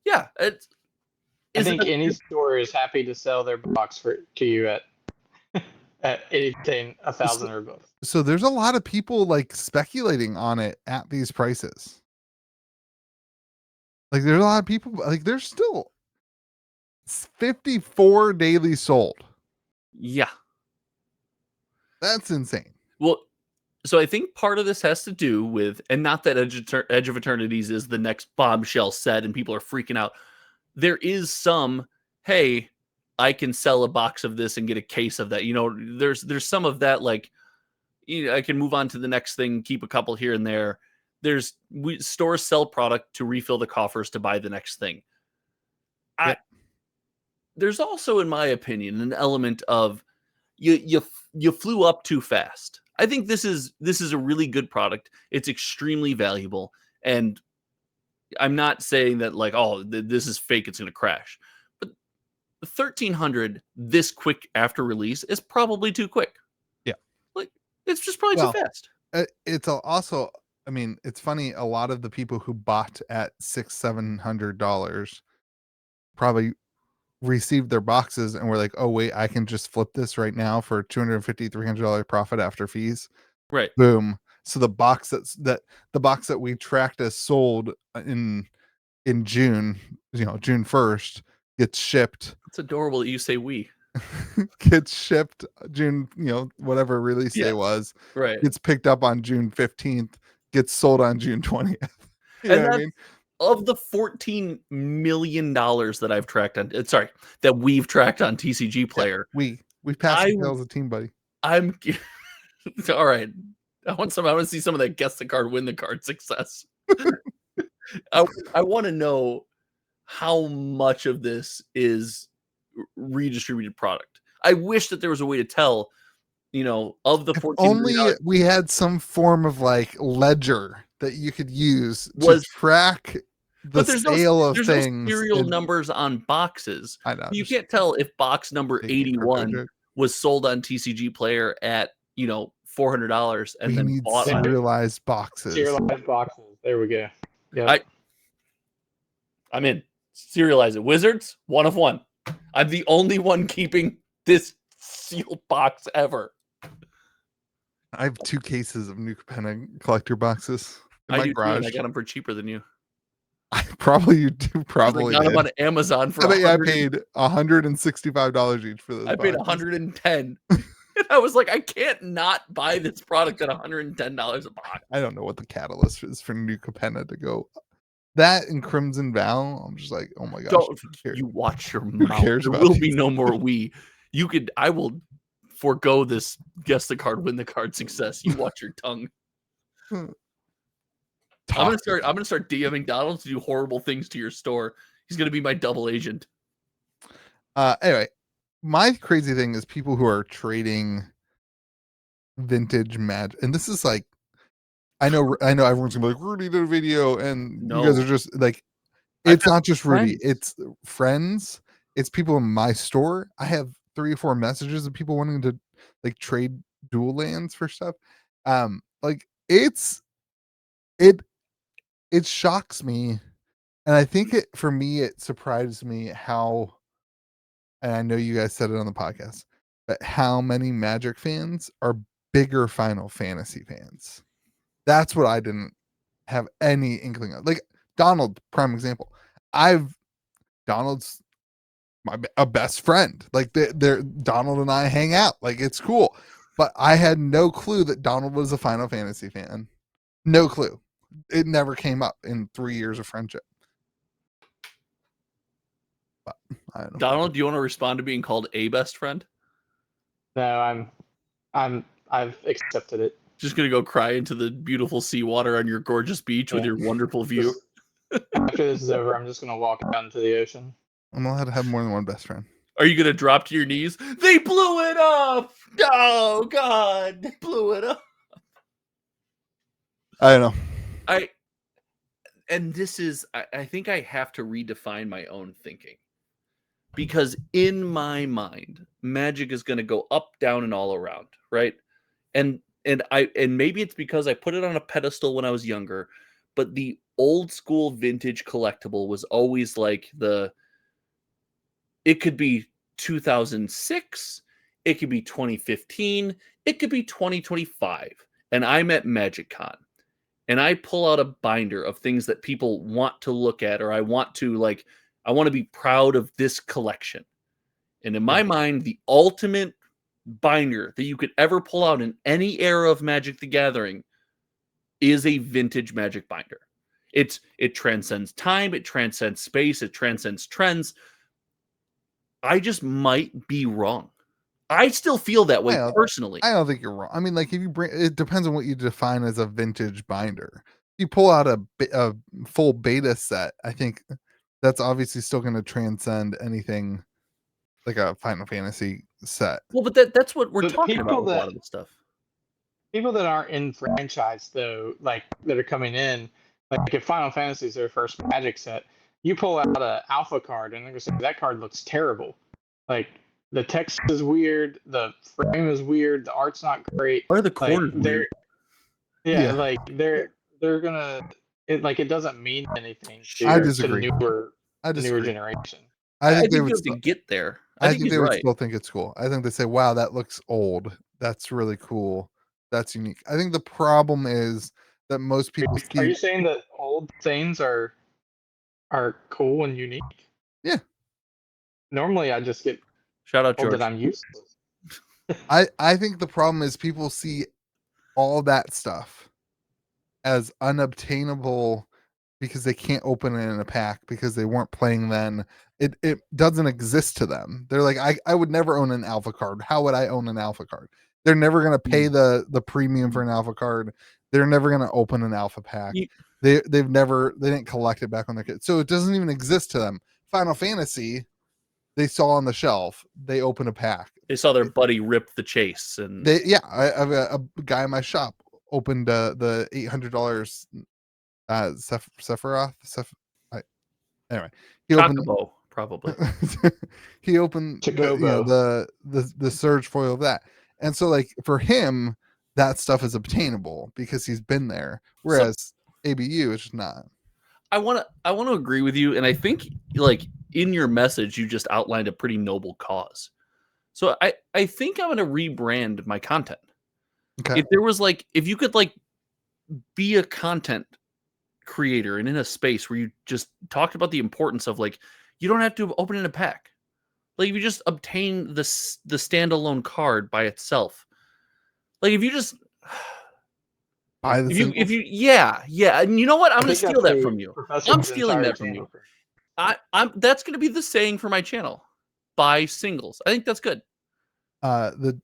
Yeah, I think any store is happy to sell their box to you at anything 1,000 or above. So there's a lot of people like speculating on it at these prices. Like, there's a lot of people like there's still 54 daily sold. Yeah, that's insane. Well, so I think part of this has to do with, and not that Edge of Eternities is the next bombshell set and people are freaking out. There is some, hey, I can sell a box of this and get a case of that. There's some of that, like, I can move on to the next thing, keep a couple here and there. Stores sell product to refill the coffers to buy the next thing. There's also, in my opinion, an element of you flew up too fast. I think this is a really good product. It's extremely valuable, and I'm not saying that like, oh, this is fake, it's going to crash. But 1,300 this quick after release is probably too quick. Yeah, like it's just probably too fast. It's also, I mean, it's funny. A lot of the people who bought at $600-700 probably received their boxes and were like, oh wait, I can just flip this right now for $250-300 profit after fees. Right. Boom. So the box that we tracked as sold in June, June 1st gets shipped. It's adorable that you say we. Gets shipped June, whatever release day was. Right. Gets picked up on June 15th, gets sold on June 20th. You know what I mean? Of the $14 million that I've tracked on, that we've tracked on TCG Player, we've passed the tails of team, buddy. I'm all right. I want to see some of that guess the card, win the card success. I want to know how much of this is redistributed product. I wish that there was a way to tell, of the 14 only we had some form of like ledger that you could use to track the sale of things. No serial numbers on boxes. I know. You can't tell if box number 81 was sold on TCG Player at $400 and then bought serialized boxes. Serialized boxes. There we go. Yeah. I'm in. Serialize it. Wizards, 1 of 1. I'm the only one keeping this sealed box ever. I have 2 cases of New Capenna collector boxes in I my do garage. too, and I got them for cheaper than you. Probably you do. Probably I got did. them on Amazon for. I paid $165 each for those. I paid boxes. $110. And I was like, I can't not buy this product at $110 a box. I don't know what the catalyst is for New Capenna to go. That and Crimson Vow, I'm just like, oh my gosh. You watch your mouth. Cares there about will these? be no more we. I will forego this guess the card, win the card success. You watch your tongue. I'm gonna start DMing Donald to do horrible things to your store. He's gonna be my double agent. Anyway, my crazy thing is people who are trading vintage Magic, and this is like, I know everyone's gonna be like, Rudy did a video, and you guys are just like, it's not just Rudy, it's friends, it's people in my store. I have 3 or 4 messages of people wanting to like trade dual lands for stuff. Like it shocks me, and I think for me it surprised me how, and I know you guys said it on the podcast, but how many Magic fans are bigger Final Fantasy fans. That's what I didn't have any inkling of. Like Donald, prime example. Donald's a best friend. Like they're Donald and I hang out. Like it's cool. But I had no clue that Donald was a Final Fantasy fan. No clue. It never came up in 3 years of friendship. But I don't know. Donald, do you want to respond to being called a best friend? No, I've accepted it. Just gonna go cry into the beautiful seawater on your gorgeous beach with your wonderful view. After this is over, I'm just gonna walk down into the ocean. I'm allowed to have more than one best friend. Are you gonna drop to your knees? They blew it up! Oh God, they blew it up. I don't know. I think I have to redefine my own thinking. Because in my mind, Magic is gonna go up, down, and all around, right? And maybe it's because I put it on a pedestal when I was younger, but the old school vintage collectible was always like it could be 2006, it could be 2015, it could be 2025. And I'm at MagicCon and I pull out a binder of things that people want to look at, or I want to be proud of this collection. And in my mind, the ultimate binder that you could ever pull out in any era of Magic the Gathering is a vintage Magic binder. It transcends time, it transcends space, it transcends trends. I just might be wrong. I still feel that way personally. I don't think you're wrong. I mean, like if you it depends on what you define as a vintage binder. If you pull out a full beta set, I think that's obviously still going to transcend anything like a Final Fantasy set. Well, but that's what we're talking about with a lot of the stuff. People that aren't in franchise though, like that are coming in, like if Final Fantasy is their first Magic set, you pull out an alpha card and they're gonna say that card looks terrible. Like the text is weird, the frame is weird, the art's not great. Why are the corners weird? Like they're gonna it doesn't mean anything to, I disagree. to newer generation. I think they would still get there. I think they would still think it's cool. I think they say, wow, that looks old. That's really cool. That's unique. I think the problem is that most people Are you saying that old things are cool and unique? Yeah. Normally I just get shout out George that I'm useless. I think the problem is people see all that stuff as unobtainable because they can't open it in a pack because they weren't playing then. It doesn't exist to them. They're like, I would never own an alpha card. How would I own an alpha card? They're never going to pay the premium for an alpha card. They're never going to open an alpha pack. They didn't collect it back on their kids. So it doesn't even exist to them. Final Fantasy, they saw on the shelf, they open a pack. They saw their buddy rip the chase, and I have a guy in my shop opened the $800 Sephiroth. Anyway, he Chocobo, opened probably. he opened the surge foil of that, and so like for him, that stuff is obtainable because he's been there. Whereas ABU is just not. I want to agree with you, and I think like in your message, you just outlined a pretty noble cause. So I think I'm gonna rebrand my content. Okay. If there was like, if you could like be a content creator and in a space where you just talked about the importance of like, you don't have to open in a pack. Like if you just obtain the standalone card by itself. Like if you just Buy the singles? if you yeah, and you know what? I'm I gonna think steal that's that a from you. Professor's I'm stealing entire that from you. channel. I'm that's gonna be the saying for my channel. Buy singles. I think that's good. The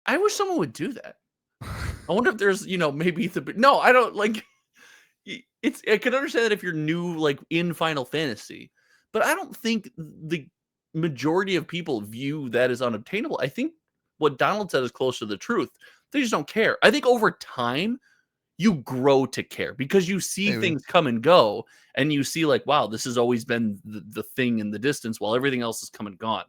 I wish someone would do that. I wonder if there's, maybe no, I don't like it's I can understand that if you're new like in Final Fantasy, but I don't think the majority of people view that as unobtainable. I think what Donald said is close to the truth. They just don't care. I think over time you grow to care because you see Maybe. things come and go and you see like, wow, this has always been the thing in the distance while everything else is come and gone.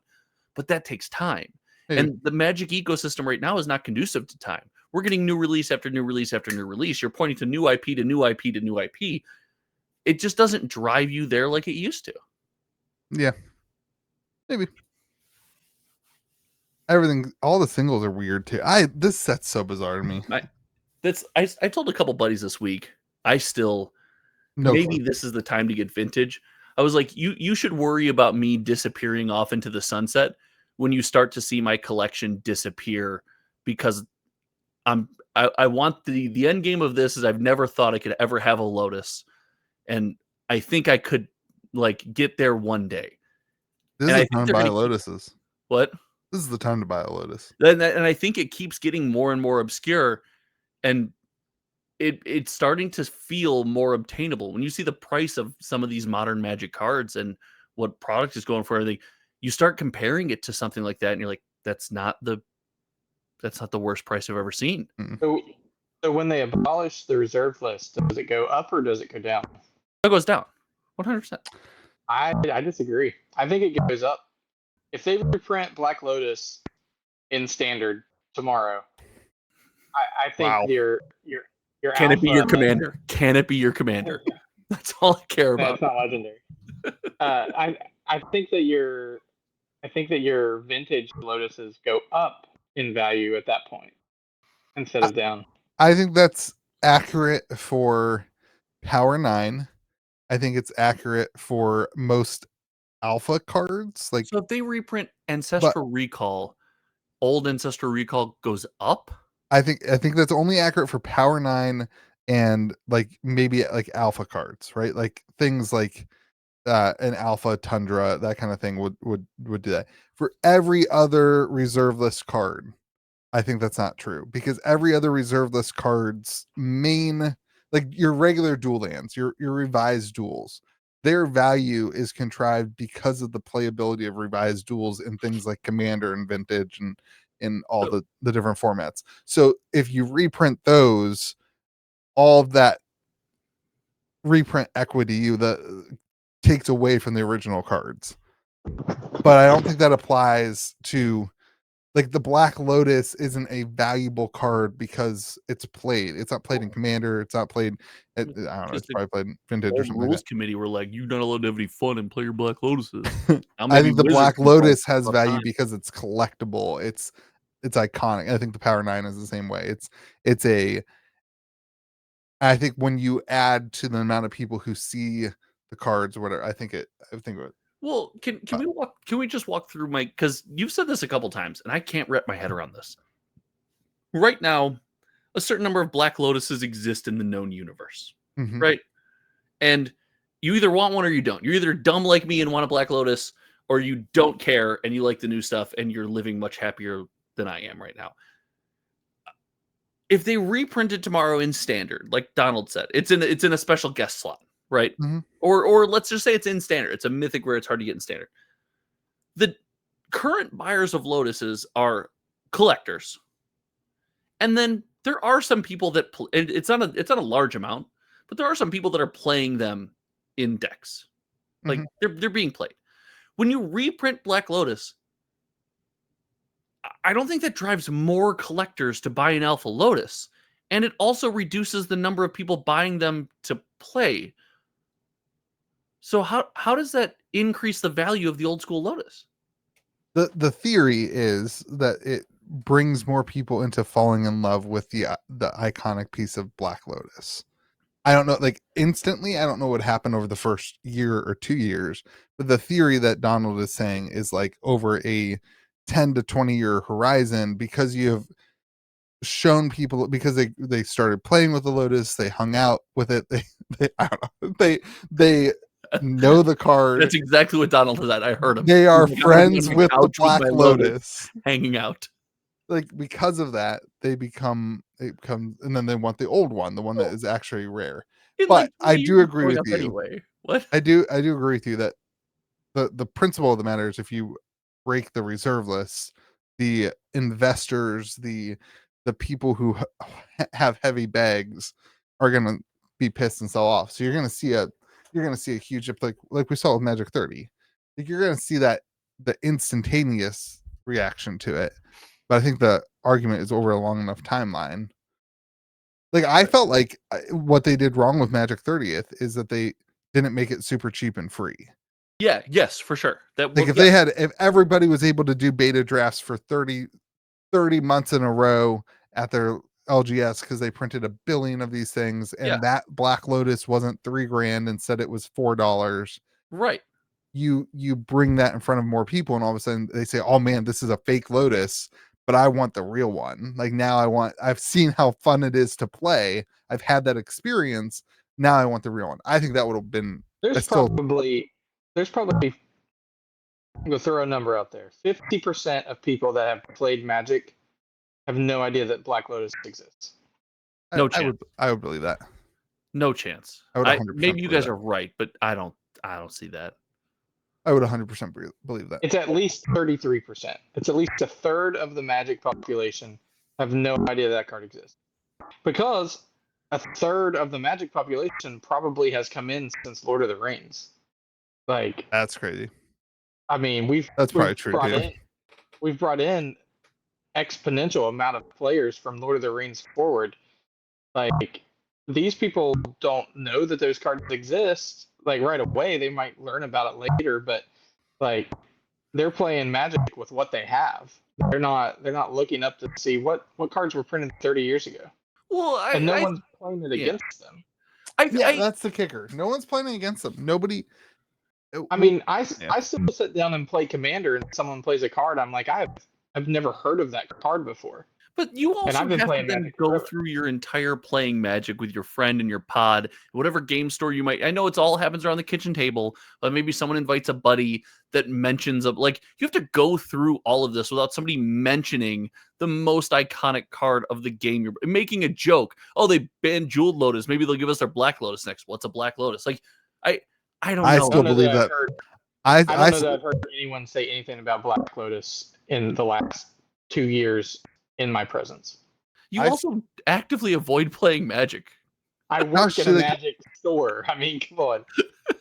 But that takes time. Maybe. And the Magic ecosystem right now is not conducive to time. We're getting new release after new release after new release. You're pointing to new IP to new IP to new IP. It just doesn't drive you there like it used to. Yeah. Maybe. Everything, all the singles are weird too. This set's so bizarre to me. I told a couple buddies this week, maybe this is the time to get vintage. I was like, you should worry about me disappearing off into the sunset when you start to see my collection disappear, because I want the end game of this is I've never thought I could ever have a Lotus, and I think I could like get there one day. This is the time to buy Lotuses. What? This is the time to buy a Lotus. And I think it keeps getting more and more obscure, and it's starting to feel more obtainable. When you see the price of some of these modern Magic cards and what product is going for, you start comparing it to something like that, and you're like, that's not the worst price I've ever seen. So when they abolish the reserve list, does it go up or does it go down? It goes down, 100%. I disagree. I think it goes up. If they reprint Black Lotus in standard tomorrow, I think Wow. your Can it be your commander? Can it be your commander? That's all I care about. That's not legendary. I think that your vintage Lotuses go up in value at that point instead of down. I think that's accurate for Power 9. I think it's accurate for most alpha cards. Like, so if they reprint Ancestral Recall, old Ancestral Recall goes up? I think that's only accurate for Power 9 and like maybe like alpha cards, right? Like things like an alpha Tundra, that kind of thing would do that. For every other reserve list card, I think that's not true, because every other reserve list card's main, like your regular dual lands, your revised duels, their value is contrived because of the playability of revised duels in things like Commander and Vintage and in all the different formats. So if you reprint those, all of that reprint equity that takes away from the original cards. But I don't think that applies to, like, the Black Lotus isn't a valuable card because it's played. It's not played in Commander. It's not played. I don't know. It's probably played in Vintage or something. Rules committee were like, "You're not allowed to have any fun and play your Black Lotuses." I think the Black Lotus has value because it's collectible. It's iconic. I think the Power 9 is the same way. I think when you add to the amount of people who see the cards or whatever, I think it. Well, can we just walk through because you've said this a couple times and I can't wrap my head around this. Right now, a certain number of Black Lotuses exist in the known universe, right? And you either want one or you don't. You're either dumb like me and want a Black Lotus, or you don't care and you like the new stuff and you're living much happier than I am right now. If they reprint it tomorrow in standard, like Donald said, it's in a special guest slot, right? Or let's just say it's in standard. It's a mythic where it's hard to get in standard. The current buyers of Lotuses are collectors, and then there are some people that it's not a large amount, but there are some people that are playing them in decks, like they're being played. When you reprint Black Lotus, I don't think that drives more collectors to buy an Alpha Lotus, and it also reduces the number of people buying them to play. So how does that increase the value of the old school Lotus? The theory is that it brings more people into falling in love with the iconic piece of Black Lotus. I don't know, like instantly, I don't know what happened over the first year or 2 years, but the theory that Donald is saying is like over a 10 to 20-year horizon, because you have shown people, because they started playing with the Lotus, they hung out with it, they I don't know, they know the card. That's exactly what Donald has said. I heard him. They are He's like, "I'm gonna be friends on with the couch Black my Lotus. hanging out." Like because of that, it becomes, and then they want the old one, the one that Well, is actually rare. in But like I 20 do years it's agree going with up you. anyway. What? I do agree with you that the principle of the matter is, if you break the reserve lists, the investors, the people who have heavy bags are gonna be pissed and sell off. So you're gonna see a huge, like we saw with Magic 30. Like you're gonna see that the instantaneous reaction to it. But I think the argument is over a long enough timeline. Like I felt like what they did wrong with Magic 30th is that they didn't make it super cheap and free. Yeah, yes, for sure. Like if everybody was able to do beta drafts for 30 months in a row at their LGS, because they printed 1 billion of these things, and that Black Lotus wasn't $3,000, instead it was $4. Right. You bring that in front of more people, and all of a sudden they say, oh man, this is a fake Lotus, but I want the real one. Like now I've seen how fun it is to play. I've had that experience. Now I want the real one. I think that would have been, There's probably I'm gonna throw a number out there. 50% of people that have played Magic have no idea that Black Lotus exists. No chance. I would believe that. No chance. I would 100% maybe you guys that. are right, but I don't see that. I would 100% believe that. It's at least 33%. It's at least a third of the Magic population have no idea that card exists. Because a third of the Magic population probably has come in since Lord of the Rings. Like, that's crazy. I mean, that's probably true too. We've brought in exponential amount of players from Lord of the Rings forward. Like, these people don't know that those cards exist like right away. They might learn about it later, but like they're playing Magic with what they have. They're not looking up to see what cards were printed 30 years ago. Well, and no one's playing it against them. That's the kicker. No one's playing against them. Nobody. I mean, I still sit down and play Commander, and someone plays a card. I'm like, I've never heard of that card before. But you also have to then go through your entire playing Magic with your friend in your pod, whatever game store you might. I know it's all happens around the kitchen table, but maybe someone invites a buddy that mentions like you have to go through all of this without somebody mentioning the most iconic card of the game. You're making a joke. Oh, they banned Jeweled Lotus. Maybe they'll give us their Black Lotus next. What's a Black Lotus? Like I don't know. I still believe that. I don't know that I've heard anyone say anything about Black Lotus in the last 2 years in my presence. You also actively avoid playing Magic. I work in a Magic store. I mean, come on.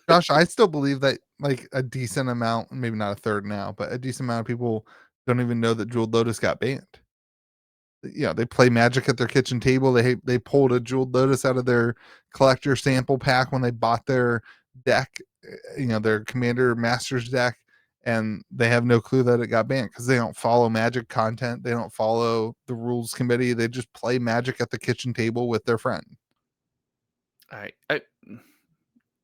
Gosh, I still believe that like a decent amount, maybe not a third now, but a decent amount of people don't even know that Jeweled Lotus got banned. Yeah, they play Magic at their kitchen table. They pulled a Jeweled Lotus out of their collector sample pack when they bought their deck, their Commander Masters deck, and they have no clue that it got banned because they don't follow Magic content. They don't follow the rules committee. They just play Magic at the kitchen table with their friend.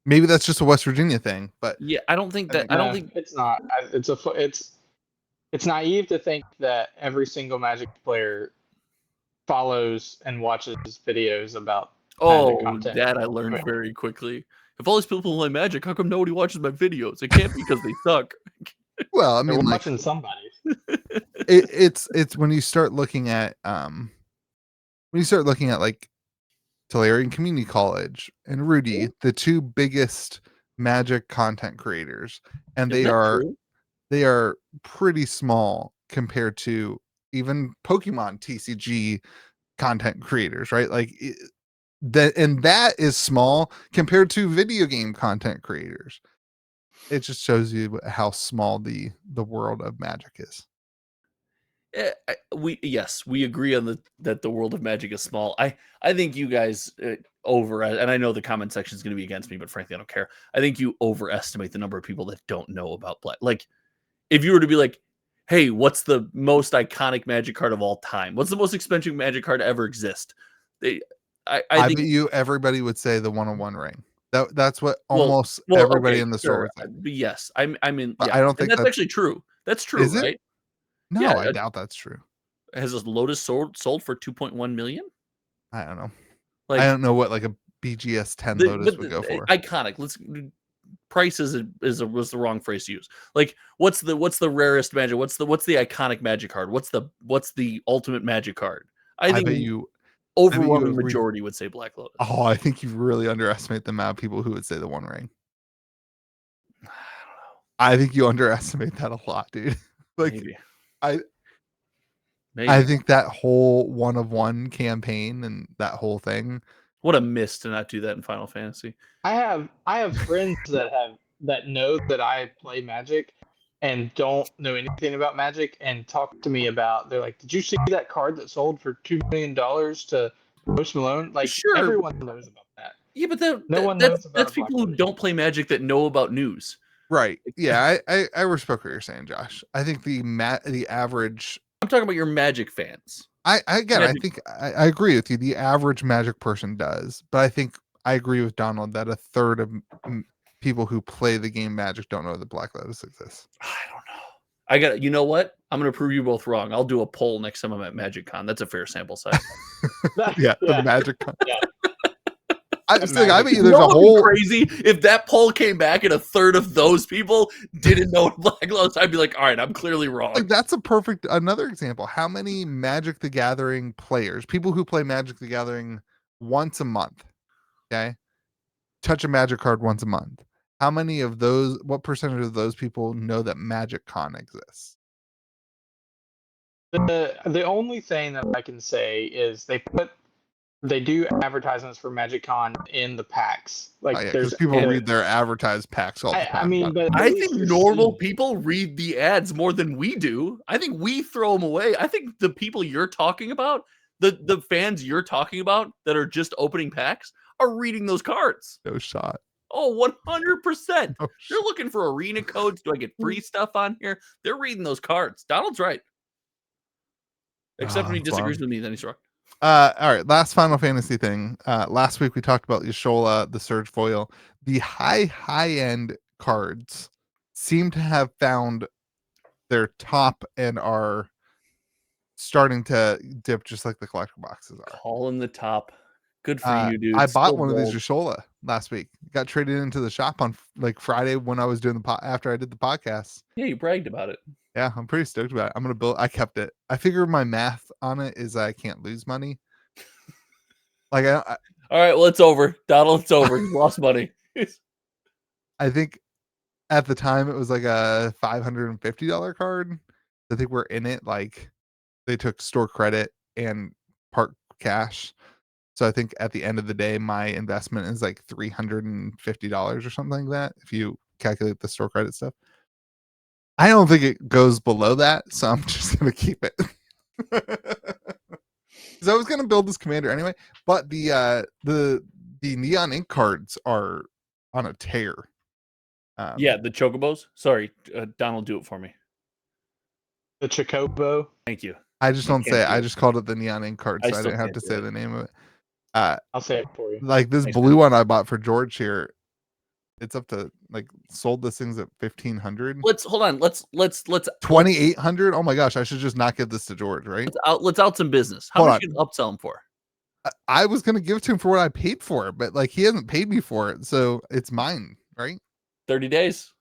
Maybe that's just a West Virginia thing, but yeah, I don't think that. I don't think it's not. It's naive to think that every single Magic player follows and watches videos about Magic content. That I learned very quickly. If all these people play Magic, how come nobody watches my videos? It can't be because they suck. Well, I mean, they're watching somebody. It's when you start looking at like Tolarian Community College and Rudy, the two biggest Magic content creators, and they are pretty small compared to even Pokemon TCG content creators, right? Like that is small compared to video game content creators. It just shows you how small the world of Magic is. We agree on that the world of Magic is small. I think you guys and I know the comment section is going to be against me, but frankly, I don't care. I think you overestimate the number of people that don't know about Black. Like, if you were to be like, hey, what's the most iconic Magic card of all time? What's the most expensive Magic card to ever exist? I I think bet you everybody would say the 101 ring. That's what well, almost everybody okay, in the store sure. would say. Yes, I mean, But yeah, I don't and think that's that actually true. That's true, is it. right? No, Yeah, I doubt that's true. has a Lotus sold for 2.1 million? I don't know. I Like, don't know what like a BGS 10 Lotus would go for. iconic. Price was the wrong phrase to use. Like, what's the rarest Magic? What's the iconic Magic card? What's the ultimate Magic card? I bet think you overwhelming majority would say Black Lotus. Oh, I think you really underestimate the amount of people who would say the One Ring. I don't know. I think you underestimate that a lot, dude. Like, Maybe. I think that whole 1 of 1 campaign and that whole thing. What a miss to not do that in Final Fantasy. I have friends that know that I play Magic and don't know anything about Magic and talk to me about. They're like, "Did you see that card that sold for $2 million to Post Malone?" Like, sure, everyone knows about that. Yeah, but no one knows about that's people who don't play Magic that know about news. Right. Yeah, I respect what you're saying, Josh. I think the average. I'm talking about your Magic fans. I think I agree with you. The average Magic person does, but I think I agree with Donald that a third of people who play the game Magic don't know that Black Lotus exists. I don't know. You know what? I'm going to prove you both wrong. I'll do a poll next time I'm at Magic Con. That's a fair sample size. yeah, the Magic Con. Yeah. I bet you there's a whole crazy. If that poll came back and a third of those people didn't know Black Lotus, I'd be like, all right, I'm clearly wrong. Like, that's another example. How many Magic the Gathering players, people who play Magic the Gathering once a month, okay, touch a Magic card once a month? How many of those? What percentage of those people know that Magic Con exists? The only thing that I can say is they do advertisements for Magic Con in the packs. Like, because people read their advertised packs all the time. I mean, but I think normal people read the ads more than we do. I think we throw them away. I think the people you're talking about, the fans you're talking about that are just opening packs, are reading those cards. No shot. Oh, 100%. They're looking for arena codes. Do I get free stuff on here? They're reading those cards. Donald's right. Except when he disagrees with me, then he's wrong. All right, last Final Fantasy thing. Last week we talked about Yashola, the Surge Foil. The high-end cards seem to have found their top and are starting to dip just like the collector boxes are. Calling the top. Good for you, dude. I bought one of these Yashola last week. Got traded into the shop on like Friday when I was doing after I did the podcast. Yeah, you bragged about it. Yeah, I'm pretty stoked about it. I'm gonna build. I kept it. I figure my math on it is I can't lose money. Like, all right, well, it's over, Donald. It's over. You lost money. I think at the time it was like a $550 card. I think we're in it. Like, they took store credit and part cash. So I think at the end of the day, my investment is like $350 or something like that. If you calculate the store credit stuff, I don't think it goes below that. So I'm just going to keep it. Because I was going to build this commander anyway, but the neon ink cards are on a tear. Yeah, the chocobos. Sorry, Donald, do it for me. The chocobo. Thank you. I just don't say it. I just called it the neon ink card, so I didn't have to say the name of it. I'll say it for you. Like this blue one I bought for George here. It's up to like sold this thing's at 1,500. Let's hold on. Let's 2,800. Oh my gosh, I should just not give this to George, right? Let's out some business. How much you upsell him for? I was gonna give it to him for what I paid for it, but like he hasn't paid me for it, so it's mine, right? 30 days.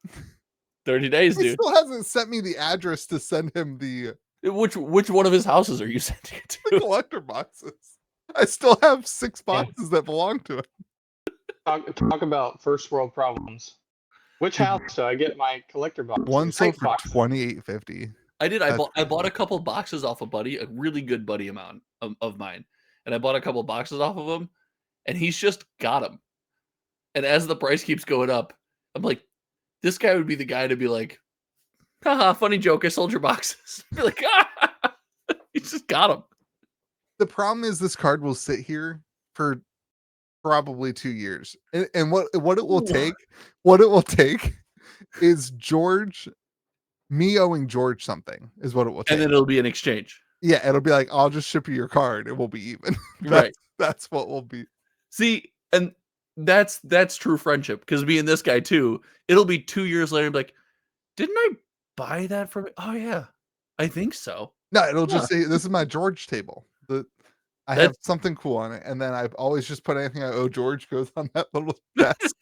30 days, dude. He still hasn't sent me the address to send him the which one of his houses are you sending it to? The collector boxes. I still have 6 boxes that belong to him. Talk about first world problems. Which house do I get my collector box? One sold for $28.50. I did. I bought a couple boxes off a buddy, a really good buddy of mine, and I bought a couple boxes off of him, and he's just got them. And as the price keeps going up, I'm like, this guy would be the guy to be like, haha, funny joke. I sold your boxes. Be like, ah. just got him. The problem is this card will sit here for probably 2 years. And what it will take is me owing George something is what it will take. And then it'll be an exchange. Yeah, it'll be like, I'll just ship you your card. It will be even. Right. That's what will be. See, and that's true friendship. Because me and this guy too, it'll be 2 years later, and be like, didn't I buy that from? Oh yeah, I think so. No, it'll just say this is my George table. I have something cool on it, and then I've always just put anything I owe George goes on that little desk.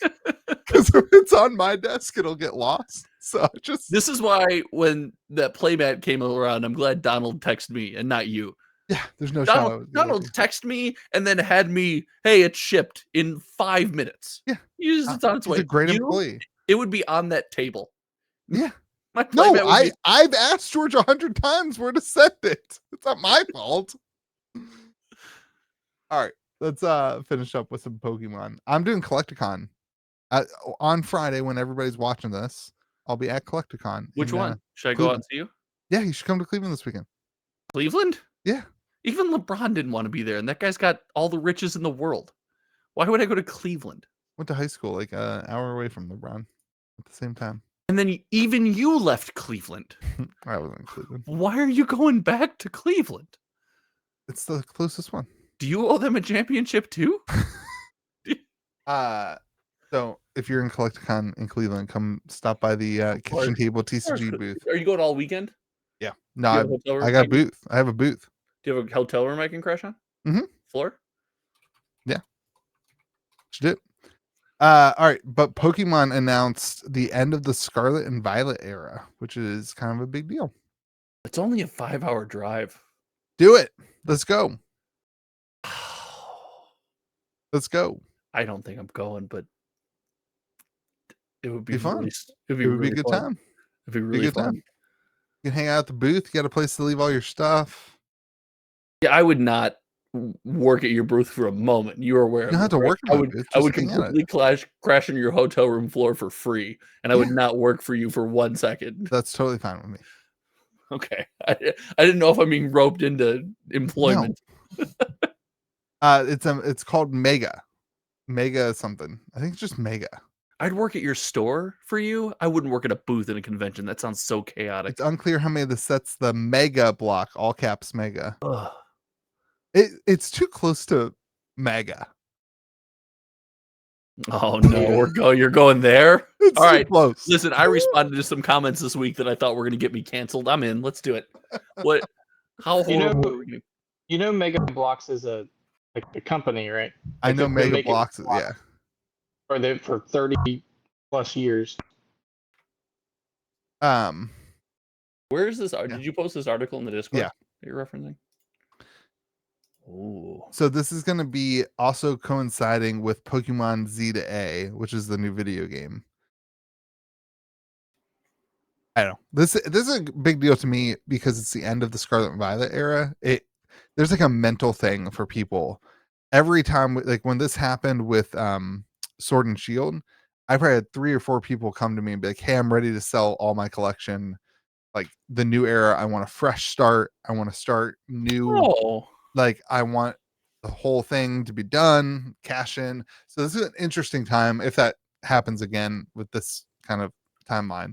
Because if it's on my desk, it'll get lost. So this is why when that playmat came around, I'm glad Donald texted me and not you. Yeah, there's no Donald texted me and then had me, hey, it's shipped in 5 minutes. Yeah, it's on its way. He's a great employee. It would be on that table. Yeah. No, I've asked George 100 times where to send it. It's not my fault. All right, let's finish up with some Pokemon. I'm doing Collecticon on Friday when everybody's watching this. I'll be at Collecticon. Which one? Should I go out and see you? Yeah, you should come to Cleveland this weekend. Cleveland? Yeah. Even LeBron didn't want to be there, and that guy's got all the riches in the world. Why would I go to Cleveland? Went to high school like an hour away from LeBron at the same time. And then even you left Cleveland. I wasn't in Cleveland. Why are you going back to Cleveland? It's the closest one. Do you owe them a championship too? So if you're in Collecticon in Cleveland, come stop by the Kitchen Table TCG booth. Are you going all weekend? Yeah. No, I got a booth. I have a booth. Do you have a hotel room I can crash on? Mm-hmm. Floor? Yeah. Should do. All right, but Pokemon announced the end of the Scarlet and Violet era, which is kind of a big deal. It's only a 5-hour drive. Do it. Let's go. Let's go. I don't think I'm going, but it would be fun. Really, it would be a good time. It'd be really fun. You can hang out at the booth. You got a place to leave all your stuff. Yeah, I would not work at your booth for a moment. You are aware. You don't have to work. I would completely crash on your hotel room floor for free, and I would not work for you for 1 second. That's totally fine with me. Okay, I didn't know if I'm being roped into employment. No. It's called Mega something. I think it's just Mega. I'd work at your store for you. I wouldn't work at a booth in a convention. That sounds so chaotic. It's unclear how many of the sets the Mega block, all caps Mega. Ugh. It's too close to Mega. Oh no, you're going there. It's all right, close. Listen, I responded to some comments this week that I thought were going to get me canceled. I'm in. Let's do it. What? How horrible? You know, Mega Blocks is a company, right? I know Mega Blocks. Yeah. For 30 plus years. Where is this? Did you post this article in the Discord? Yeah. That you're referencing. Oh. So this is going to be also coinciding with Pokemon Z to A, which is the new video game. I don't know. This is a big deal to me because it's the end of the Scarlet and Violet era. There's like a mental thing for people. Every time, like when this happened with Sword and Shield, I've had 3 or 4 people come to me and be like, "Hey, I'm ready to sell all my collection. Like the new era, I want a fresh start. I want to start new." Oh. Like I want the whole thing to be done, cash in. So this is an interesting time if that happens again with this kind of timeline.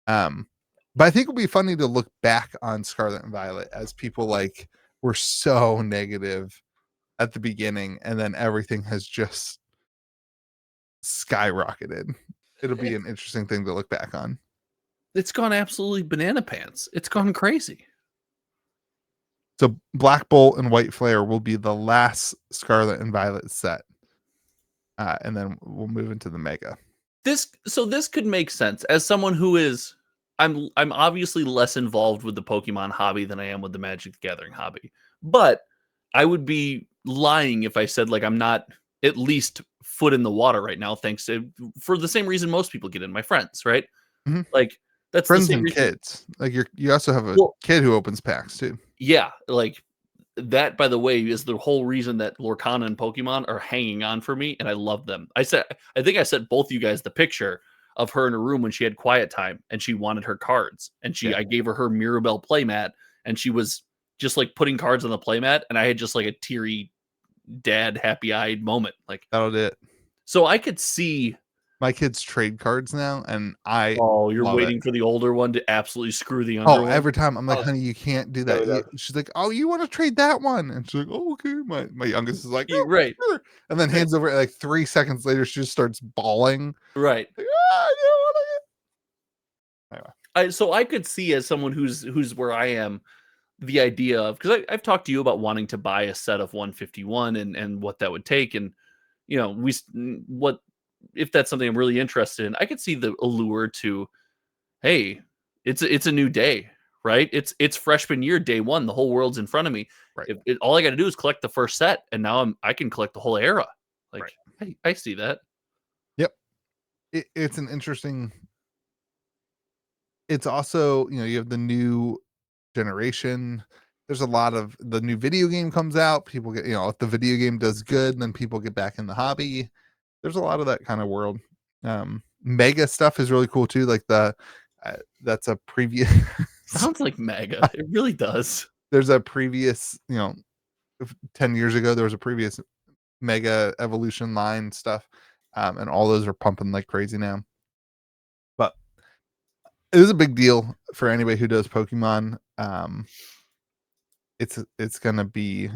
But I think it'll be funny to look back on Scarlet and Violet as people like were so negative at the beginning and then everything has just skyrocketed. It'll be an interesting thing to look back on. It's gone absolutely banana pants. It's gone crazy. So Black Bolt and White Flare will be the last Scarlet and Violet set. And then we'll move into the Mega. This could make sense as someone who is I'm obviously less involved with the Pokemon hobby than I am with the Magic the Gathering hobby. But I would be lying if I said like I'm not at least foot in the water right now, for the same reason most people get in, my friends, right? Mm-hmm. Like that's friends the same and reason. Kids. Like you also have a kid who opens packs too. Yeah, like that, by the way, is the whole reason that Lorcana and Pokemon are hanging on for me, and I love them. I think I sent both you guys the picture of her in a room when she had quiet time, and she wanted her cards, and I gave her Mirabelle playmat, and she was just like putting cards on the playmat, and I had just like a teary dad happy-eyed moment. Like, That'll do it. so I could see My kids trade cards now, and I you're love waiting it. for the older one to absolutely screw the younger one. Every time I'm like, Oh, honey, you can't do no, that. no. She's like, oh, you want to trade that one? And she's like, oh, okay. My youngest is like, oh, Right. sure. And then hands over, like 3 seconds later, she just starts bawling. Right. Like, I don't want to. Anyway. So I could see, as someone who's where I am, the idea of, because I've talked to you about wanting to buy a set of 151 and what that would take, and what if that's something I'm really interested in. I could see the allure to, hey, it's a new day, right? It's freshman year, day one. The whole world's in front of me. Right. All I got to do is collect the first set, and now I can collect the whole era. Like, Right. I see that. Yep. It's an interesting. It's also, you have the new generation. There's a lot of the new video game comes out. People get, if the video game does good, then people get back in the hobby. There's a lot of that kind of world. Mega stuff is really cool too. Like that's a previous. Sounds like MAGA. It really does. There's a previous, 10 years ago, there was a previous Mega Evolution line stuff. And all those are pumping like crazy now. But it is a big deal for anybody who does Pokemon. It's gonna be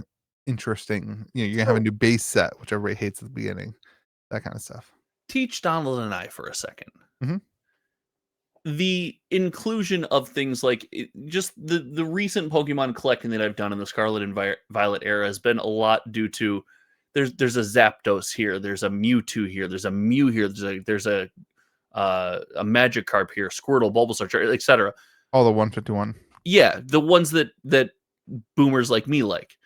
interesting. You're gonna have a new base set, which everybody hates at the beginning. That kind of stuff. Teach Donald and I for a second. Mhm. The inclusion of things like just the recent Pokemon collecting that I've done in the Scarlet and Violet era has been a lot due to there's a Zapdos here, there's a Mewtwo here, there's a Mew here, there's a Magikarp here, Squirtle, Bulbasaur, etc. All the 151. Yeah, the ones that boomers like me like.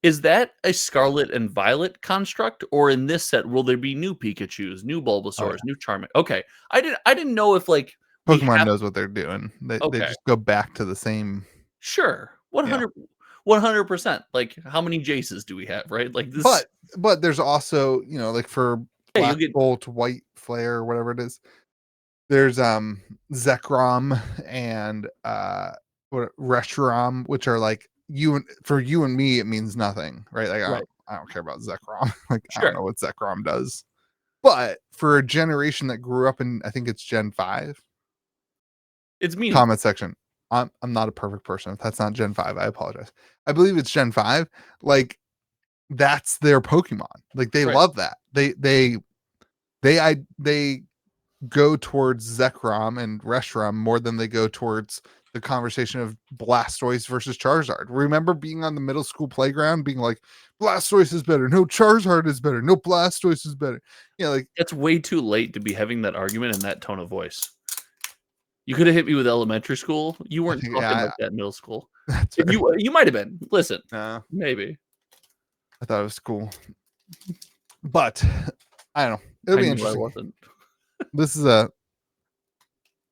Is that a Scarlet and Violet construct, or in this set will there be new Pikachus, new Bulbasaurs, new Charmander? Okay, I didn't know if like Pokemon knows what they're doing. They just go back to the same. Sure, 100%. Like, how many Jaces do we have, right? Like this. But there's also, like for Black Bolt, White Flare, whatever it is. There's Zekrom and Reshiram, which are like for you and me, it means nothing, right? Like I don't care about Zekrom. Like I don't know what Zekrom does. But for a generation that grew up in, I think it's Gen 5. It's meaningful. Comment section. I'm not a perfect person. If that's not Gen 5, I apologize. I believe it's Gen 5. Like that's their Pokemon. Like they love that. They go towards Zekrom and Reshiram more than they go towards the conversation of Blastoise versus Charizard. Remember being on the middle school playground being like, Blastoise is better, no Charizard is better, no Blastoise is better. Like it's way too late to be having that argument in that tone of voice. You could have hit me with elementary school. You weren't talking like that in middle school. You might have been. Listen, maybe. I thought it was cool, but I don't know. It'll be interesting.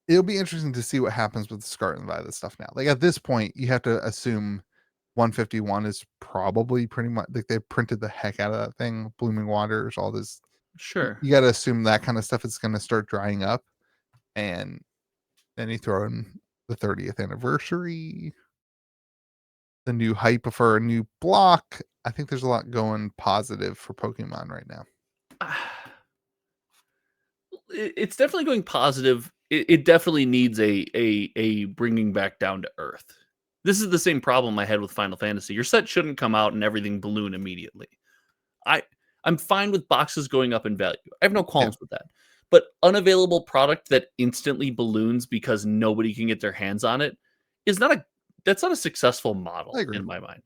It'll be interesting to see what happens with the Scarlet and Violet stuff now. Like at this point, you have to assume 151 is probably pretty much like they printed the heck out of that thing. Blooming Waters, all this. Sure. You got to assume that kind of stuff is going to start drying up, and then you throw in the 30th anniversary, the new hype for a new block. I think there's a lot going positive for Pokemon right now. It's definitely going positive. It definitely needs a bringing back down to earth. This is the same problem I had with Final Fantasy. Your set shouldn't come out and everything balloon immediately. I'm fine with boxes going up in value. I have no qualms with that. But unavailable product that instantly balloons because nobody can get their hands on it is that's not a successful model in my mind.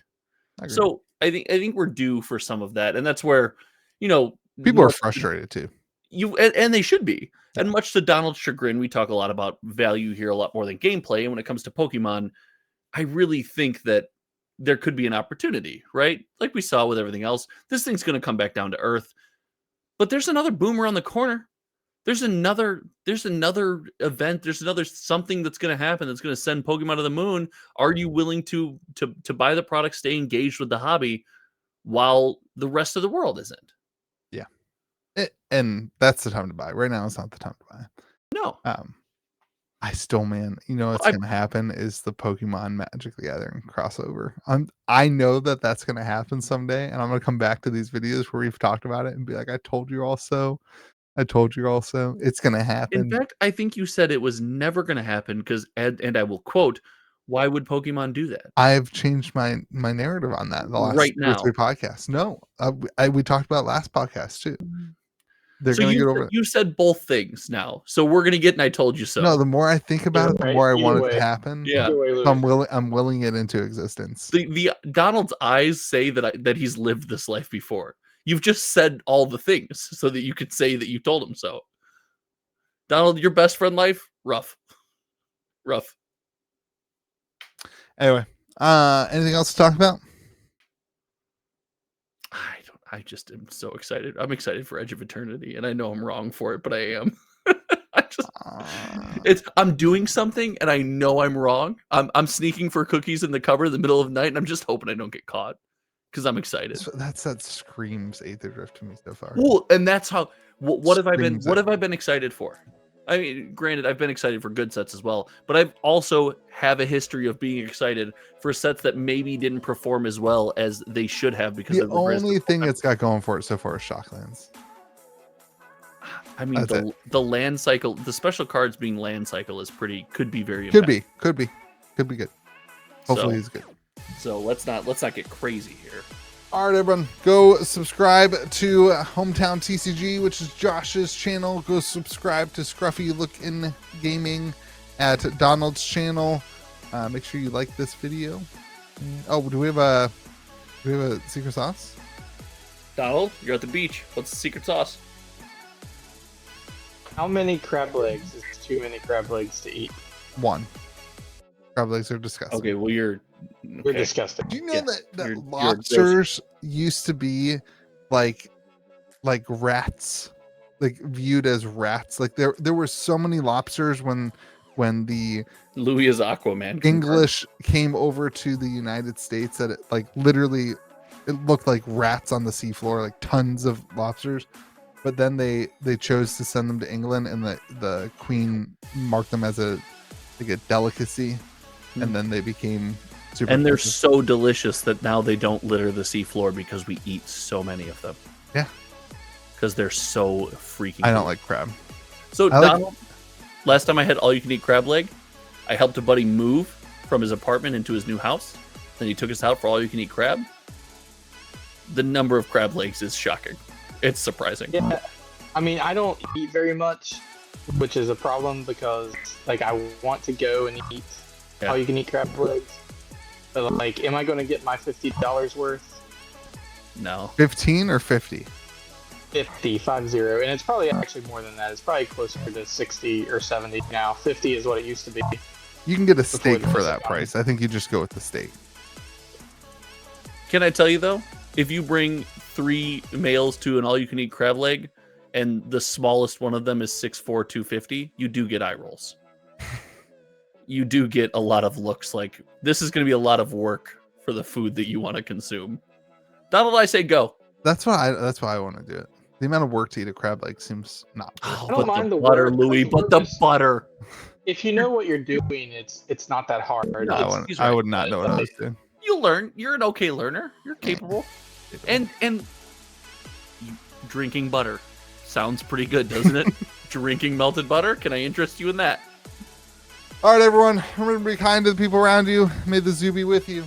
So I think we're due for some of that, and that's where people are frustrated too. And they should be. Yeah. And much to Donald's chagrin, we talk a lot about value here, a lot more than gameplay. And when it comes to Pokemon, I really think that there could be an opportunity, right? Like we saw with everything else, this thing's going to come back down to earth. But there's another boom around the corner. There's another event. There's another something that's going to happen that's going to send Pokemon to the moon. Are you willing to buy the product, stay engaged with the hobby while the rest of the world isn't? And that's the time to buy. Right now, it's not the time to buy. No. Man, you know what's I gonna happen is the Pokemon Magic the Gathering crossover. I know that that's gonna happen someday, and I'm gonna come back to these videos where we've talked about it and be like, I told you all so. I told you all so. It's gonna in happen. fact, I think you said it was never gonna happen because and I will quote, "Why would Pokemon do that?" I've changed my narrative on that the last Right 2 or now. 3 podcasts. No, we talked about last podcast too. They're So gonna get over it. you said both things now. So we're gonna get and I told you so. No, the more I think about You're it, the right. more I Either want it to way. happen. Yeah. Either way, So Louis. I'm willing it into existence. The Donald's eyes say that he's lived this life before. You've just said all the things so that you could say that you told him so. Donald, your best friend life, rough. Rough. Anyway, anything else to talk about? I just am so excited. I'm excited for Edge of Eternity, and I know I'm wrong for it, but I am. I just I'm doing something and I know I'm wrong. I'm sneaking for cookies in the cupboard in the middle of the night, and I'm just hoping I don't get caught because I'm excited. that screams Aether Drift to me so far. Well, and that's how. What have I been? Screams What it. have I been excited for? I mean, granted, I've been excited for good sets as well, but I've also have a history of being excited for sets that maybe didn't perform as well as they should have because The of the only thing it's got going for it so far is Shocklands. I mean, That's the land cycle, the special cards being land cycle is could be very Could impactful. be good. Hopefully he's good. So let's not get crazy here. All right, everyone, go subscribe to Hometown TCG, which is Josh's channel. Go subscribe to Scruffy Lookin' Gaming at Donald's channel. Make sure you like this video. Oh, do we have a secret sauce? Donald, you're at the beach. What's the secret sauce? How many crab legs is too many crab legs to eat? 1. Crab legs are disgusting. Okay, well you're You're disgusting. Do you know Yeah, that you're lobsters used to be like rats, like viewed as rats? Like there were so many lobsters when the Louis is Aquaman. English came over to the United States that it like literally it looked like rats on the seafloor, like tons of lobsters. But then they chose to send them to England, and the Queen marked them as a delicacy, and then they became super. And they're expensive. so delicious that now they don't litter the seafloor because we eat so many of them. Yeah. Because they're so freaking I don't good. like crab. So I like- Donald, last time I had all you can eat crab leg, I helped a buddy move from his apartment into his new house. Then he took us out for all you can eat crab. The number of crab legs is shocking. It's surprising. Yeah, I mean, I don't eat very much, which is a problem because like I want to go and eat Yeah. all you can eat crab legs. But like, am I going to get my $50 worth? No. 15 or 50? 50, 50, and it's probably actually more than that. It's probably closer to 60 or 70 now. 50 is what it used to be. You can get a Before steak the for rest that of price. I think you just go with the steak. Can I tell you though? If you bring 3 males to an all-you-can-eat crab leg, and the smallest one of them is 6'4", 250, you do get eye rolls. You do get a lot of looks like this is going to be a lot of work for the food that you want to consume. Donald, I say go. That's why I want to do it. The amount of work to eat a crab leg seems not. Oh, I don't mind the butter, work, Louis, like, but the just- butter. If you know what you're doing, it's not that hard. No, It's- he's I right, would not but- know what I was doing. You learn. You're an okay learner. You're capable. And drinking butter sounds pretty good, doesn't it? Drinking melted butter. Can I interest you in that? All right, everyone. Remember to be kind to the people around you. May the zoo be with you.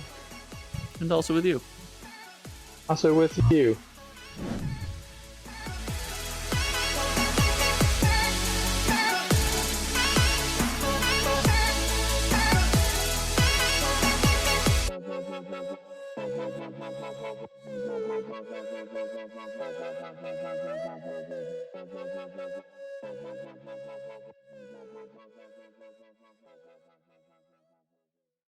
And also with you. Also with you.